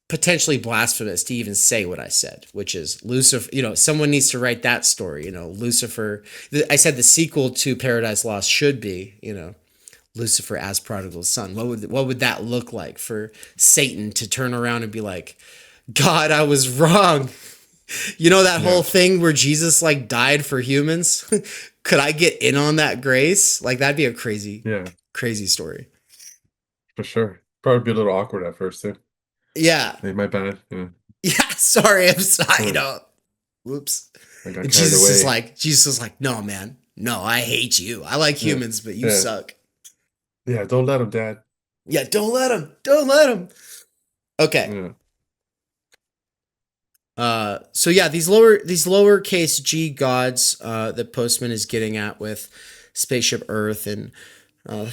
[SPEAKER 2] potentially blasphemous to even say what I said, which is Lucifer. Someone needs to write that story. Lucifer. I said the sequel to Paradise Lost should be, Lucifer as prodigal son. What would that look like for Satan to turn around and be like, God, I was wrong. That
[SPEAKER 1] Yeah,
[SPEAKER 2] whole thing where Jesus like died for humans. Could I get in on that grace? Like that'd be a crazy,
[SPEAKER 1] yeah,
[SPEAKER 2] crazy story.
[SPEAKER 1] for sure. Probably be a little awkward at first too.
[SPEAKER 2] Yeah.
[SPEAKER 1] Hey, my bad. Yeah.
[SPEAKER 2] Yeah. Sorry. I'm sorry.
[SPEAKER 1] Uh,
[SPEAKER 2] Whoops.
[SPEAKER 1] I got
[SPEAKER 2] And
[SPEAKER 1] carried away.
[SPEAKER 2] Jesus is like, no, man. No, I hate you. I like
[SPEAKER 1] Yeah,
[SPEAKER 2] humans, but you
[SPEAKER 1] yeah,
[SPEAKER 2] suck.
[SPEAKER 1] yeah. Don't let him, Dad.
[SPEAKER 2] Yeah. Don't let him. Don't let him. Okay.
[SPEAKER 1] Yeah.
[SPEAKER 2] So yeah, these lowercase g gods that Postman is getting at with Spaceship Earth and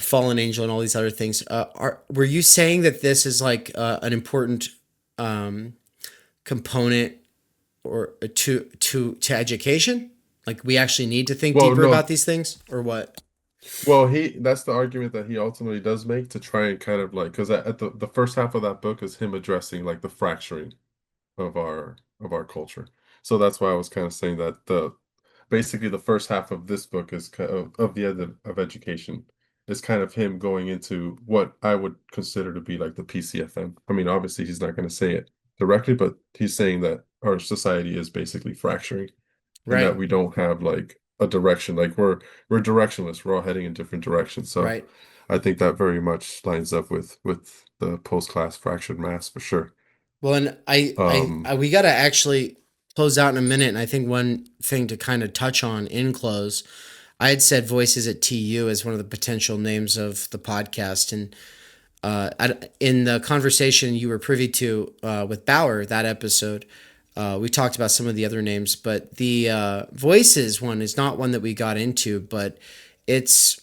[SPEAKER 2] Fallen Angel and all these other things. Were you saying that this is like an important um, component or to education? Like we actually need to think
[SPEAKER 1] Well,
[SPEAKER 2] deeper
[SPEAKER 1] no.
[SPEAKER 2] about these things, or what?
[SPEAKER 1] Well, that's the argument that he ultimately does make to try and kind of like because at the first half of that book is him addressing like the fracturing of our culture. So that's why I was kind of saying that the basically the first half of this book is kind of the end of education is kind of him going into what I would consider to be like the PCFM. I mean, obviously he's not going to say it directly, but he's saying that our society is basically fracturing and that
[SPEAKER 2] Right,
[SPEAKER 1] we don't have like a direction. Like we're directionless. We're all heading in different directions. So
[SPEAKER 2] right.
[SPEAKER 1] I think that very much lines up with the post-class fractured mass for sure.
[SPEAKER 2] Well, and we got to actually close out in a minute. And I think one thing to kind of touch on in close, I had said Voices at TU as one of the potential names of the podcast. And in the conversation you were privy to with Bauer, that episode, we talked about some of the other names, but the Voices one is not one that we got into, but it's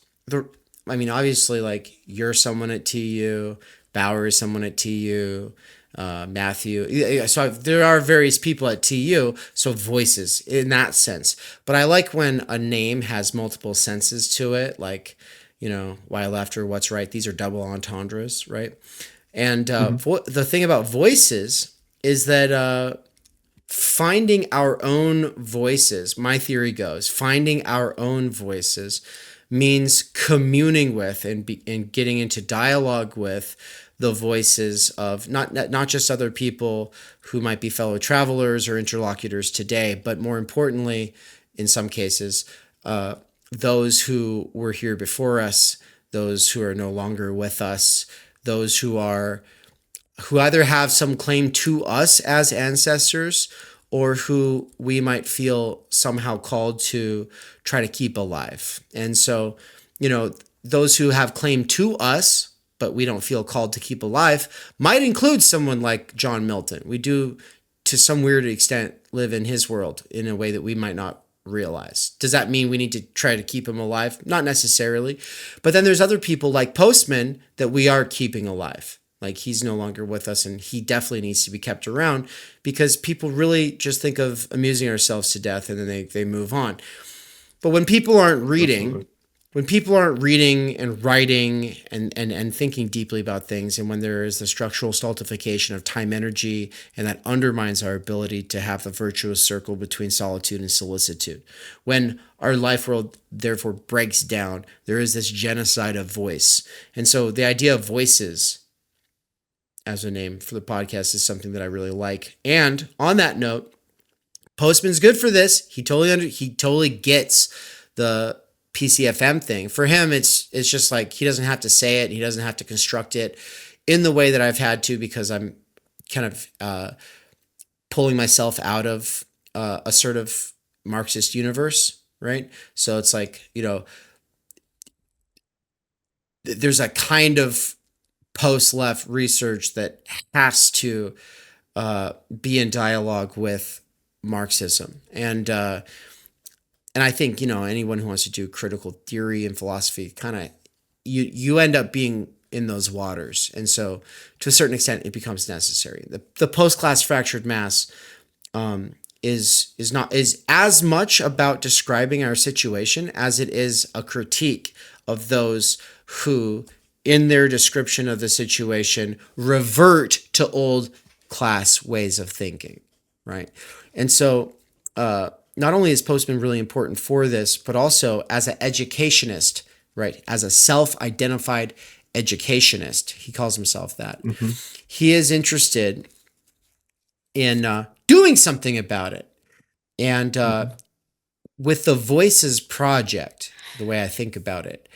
[SPEAKER 2] I mean, obviously, like you're someone at TU, Bauer is someone at TU, Matthew. So there are various people at TU, so voices in that sense. But I like when a name has multiple senses to it, like, why left or what's right. These are double entendres, right? And
[SPEAKER 1] Mhm.
[SPEAKER 2] the thing about voices is that finding our own voices, my theory goes, finding our own voices means communing with and getting into dialogue with the voices of not just other people who might be fellow travelers or interlocutors today, but more importantly, in some cases, those who were here before us, those who are no longer with us, those who either have some claim to us as ancestors or who we might feel somehow called to try to keep alive. And so, those who have claim to us, but we don't feel called to keep alive, might include someone like John Milton. We do, to some weird extent, live in his world in a way that we might not realize. Does that mean we need to try to keep him alive? Not necessarily. But then there's other people like Postman that we are keeping alive. Like he's no longer with us and he definitely needs to be kept around because people really just think of amusing ourselves to death and then they move on. But
[SPEAKER 1] Absolutely.
[SPEAKER 2] when people aren't reading and writing and thinking deeply about things, and when there is the structural stultification of time energy, and that undermines our ability to have the virtuous circle between solitude and solicitude, when our life world therefore breaks down, there is this genocide of voice. And so the idea of voices as a name for the podcast is something that I really like. And on that note, Postman's good for this. He totally gets the PCFM thing. For him, it's just like he doesn't have to say it. He doesn't have to construct it in the way that I've had to because I'm kind of pulling myself out of a sort of Marxist universe, right? So it's like there's a kind of post-left research that has to be in dialogue with Marxism. And I think, anyone who wants to do critical theory and philosophy kind of you end up being in those waters. And so to a certain extent it becomes necessary. The post-class fractured mass is as much about describing our situation as it is a critique of those who in their description of the situation revert to old class ways of thinking, right? And so not only is Postman really important for this, but also as an educationist, right? As a self-identified educationist, he calls himself that.
[SPEAKER 1] Mm-hmm.
[SPEAKER 2] He is interested in doing something about it. And
[SPEAKER 1] Mm-hmm.
[SPEAKER 2] with the Voices Project, the way I think about it,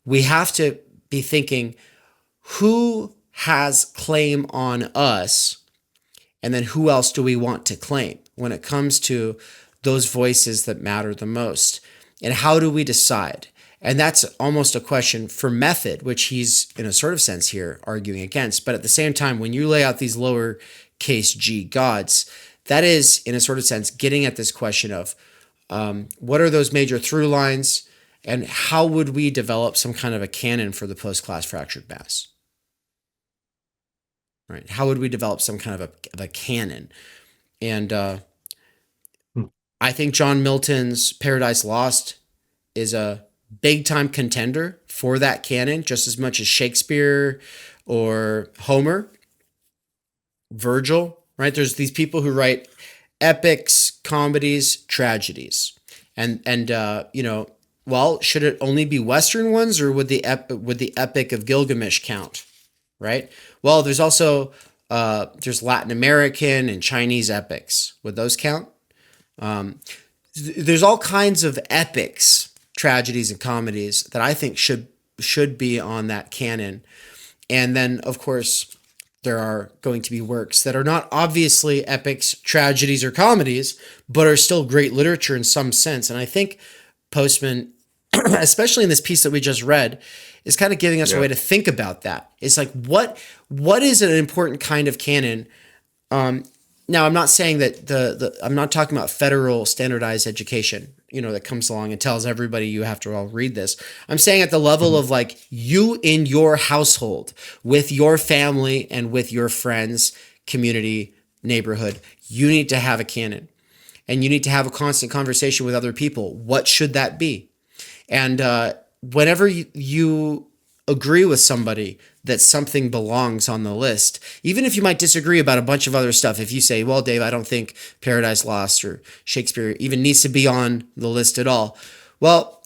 [SPEAKER 2] we have to be thinking, who has claim on us, and then who else do we want to claim when it comes to those voices that matter the most? And how do we decide? And that's almost a question for method, which he's in a sort of sense here arguing against. But at the same time, when you lay out these lowercase g gods, that is, in a sort of sense, getting at this question of what are those major through lines, and how would we develop some kind of a canon for the post-class fractured mass? Right? How would we develop some kind of a canon? And I think John Milton's Paradise Lost is a big time contender for that canon, just as much as Shakespeare or Homer, Virgil, right? There's these people who write epics, comedies, tragedies. And well, should it only be Western ones, or would the Epic of Gilgamesh count? Right? Well, there's also there's Latin American and Chinese epics. Would those count? There's all kinds of epics, tragedies, and comedies that I think should be on that canon. And then, of course, there are going to be works that are not obviously epics, tragedies, or comedies, but are still great literature in some sense. And I think Postman, especially in this piece that we just read, is kind of giving us a way to think about that. It's like, what is an important kind of canon? Now, I'm not saying that I'm not talking about federal standardized education, that comes along and tells everybody you have to all read this. I'm saying at the level of like you in your household, with your family and with your friends, community, neighborhood, you need to have a canon, and you need to have a constant conversation with other people. What should that be? And whenever you agree with somebody that something belongs on the list, even if you might disagree about a bunch of other stuff, if you say, well, Dave, I don't think Paradise Lost or Shakespeare even needs to be on the list at all. Well,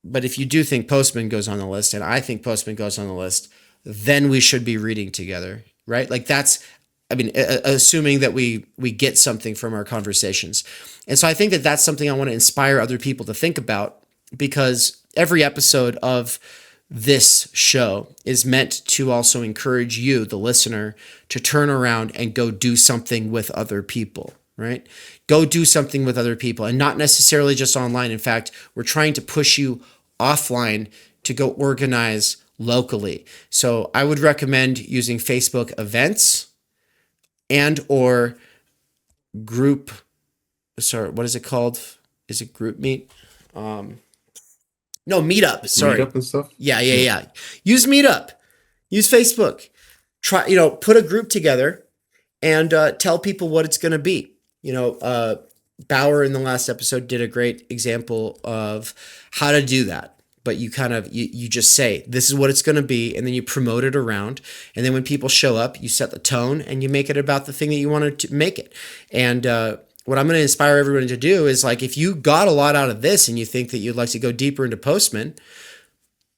[SPEAKER 2] but if you do think Postman goes on the list, and I think Postman goes on the list, then we should be reading together, right? Like that's, assuming that we get something from our conversations. And so I think that that's something I want to inspire other people to think about, because every episode of this show is meant to also encourage you, the listener, to turn around and go do something with other people, right? Go do something with other people, and not necessarily just online. In fact, we're trying to push you offline to go organize locally. So I would recommend using Facebook events and or group, what is it called? Is it Group Meet? No, Meetup. Sorry.
[SPEAKER 1] Meetup and stuff.
[SPEAKER 2] Yeah. Use Meetup. Use Facebook. Try, put a group together and tell people what it's going to be. Bauer in the last episode did a great example of how to do that. But you kind of, you just say, this is what it's going to be, and then you promote it around. And then when people show up, you set the tone and you make it about the thing that you wanted to make it. And what I'm going to inspire everyone to do is, like, if you got a lot out of this and you think that you'd like to go deeper into Postman,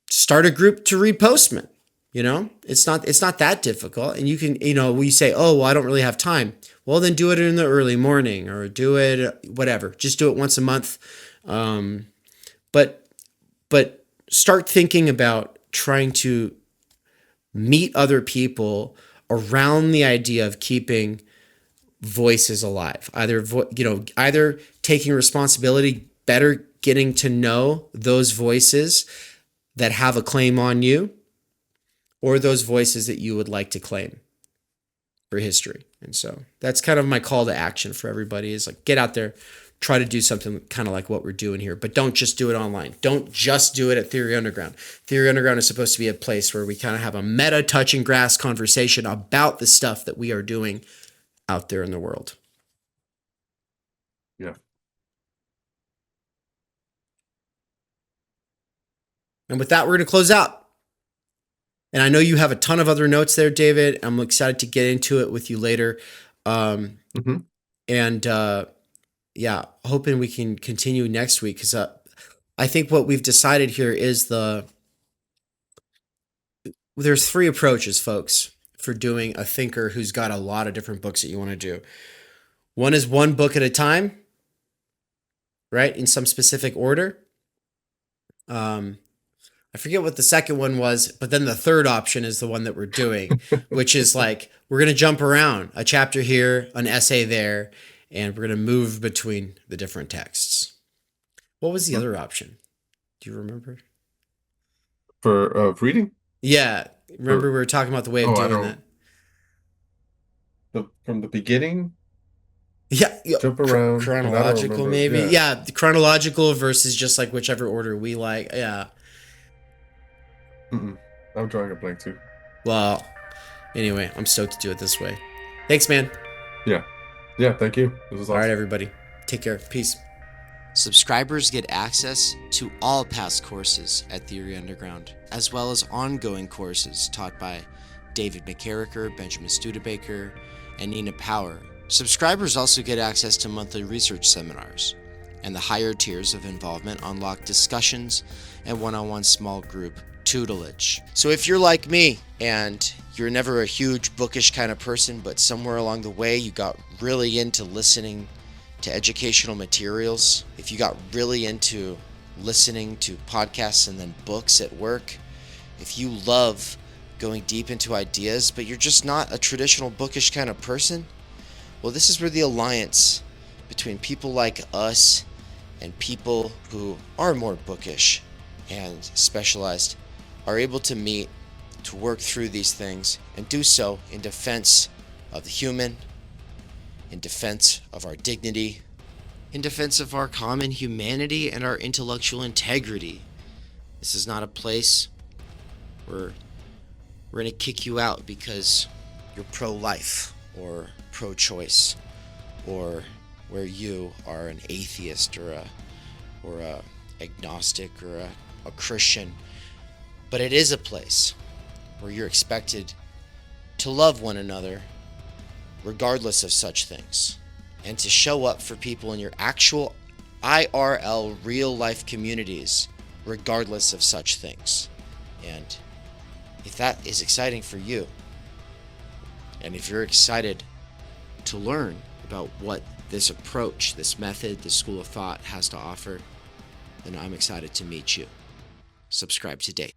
[SPEAKER 2] start a group to read Postman. It's not that difficult. And you can, we say, oh, well, I don't really have time. Well, then do it in the early morning, or do it, whatever. Just do it once a month. But start thinking about trying to meet other people around the idea of keeping voices alive. Either taking responsibility, better getting to know those voices that have a claim on you, or those voices that you would like to claim for history. And so that's kind of my call to action for everybody, is like, get out there, try to do something kind of like what we're doing here, but don't just do it online. Don't just do it at Theory Underground. Theory Underground is supposed to be a place where we kind of have a meta touch and grass conversation about the stuff that we are doing out there in the world.
[SPEAKER 1] Yeah.
[SPEAKER 2] And with that, we're going to close out. And I know you have a ton of other notes there, David. I'm excited to get into it with you later.
[SPEAKER 1] Hmm.
[SPEAKER 2] And yeah, hoping we can continue next week, because I think what we've decided here is there's three approaches, folks, for doing a thinker who's got a lot of different books that you want to do. One is one book at a time, right, in some specific order. I forget what the second one was, but then the third option is the one that we're doing, which is like we're going to jump around a chapter here, an essay there, and we're going to move between the different texts. What was the other option? Do you remember?
[SPEAKER 1] For reading?
[SPEAKER 2] Yeah, remember
[SPEAKER 1] For
[SPEAKER 2] we were talking about the way of
[SPEAKER 1] I
[SPEAKER 2] doing that.
[SPEAKER 1] don't. From the beginning,
[SPEAKER 2] Yeah, yeah,
[SPEAKER 1] jump around, and I don't
[SPEAKER 2] chronological
[SPEAKER 1] remember.
[SPEAKER 2] maybe.
[SPEAKER 1] Yeah.
[SPEAKER 2] Yeah, the chronological versus just like whichever order we like. Yeah.
[SPEAKER 1] Mm-mm. I'm drawing a blank too.
[SPEAKER 2] Well, anyway, I'm stoked to do it this way. Thanks, man.
[SPEAKER 1] Yeah. Yeah. Thank you. This was
[SPEAKER 2] All right,
[SPEAKER 1] awesome.
[SPEAKER 2] everybody. Take care. Peace. Subscribers get access to all past courses at Theory Underground, as well as ongoing courses taught by David McKerracher, Benjamin Studebaker, and Nina Power. Subscribers also get access to monthly research seminars, and the higher tiers of involvement unlock discussions and one-on-one small group tutelage. So if you're like me and you're never a huge bookish kind of person, but somewhere along the way you got really into listening to educational materials, if you got really into listening to podcasts and then books at work, if you love going deep into ideas, but you're just not a traditional bookish kind of person, well, this is where the alliance between people like us and people who are more bookish and specialized are able to meet to work through these things and do so in defense of the human, in defense of our dignity, in defense of our common humanity and our intellectual integrity. This is not a place where we're going to kick you out because you're pro-life or pro-choice, or where you are an atheist or a agnostic or a Christian. But it is a place where you're expected to love one another regardless of such things, and to show up for people in your actual IRL real life communities regardless of such things. And if that is exciting for you, and if you're excited to learn about what this approach, this method, this school of thought has to offer, then I'm excited to meet you. Subscribe today.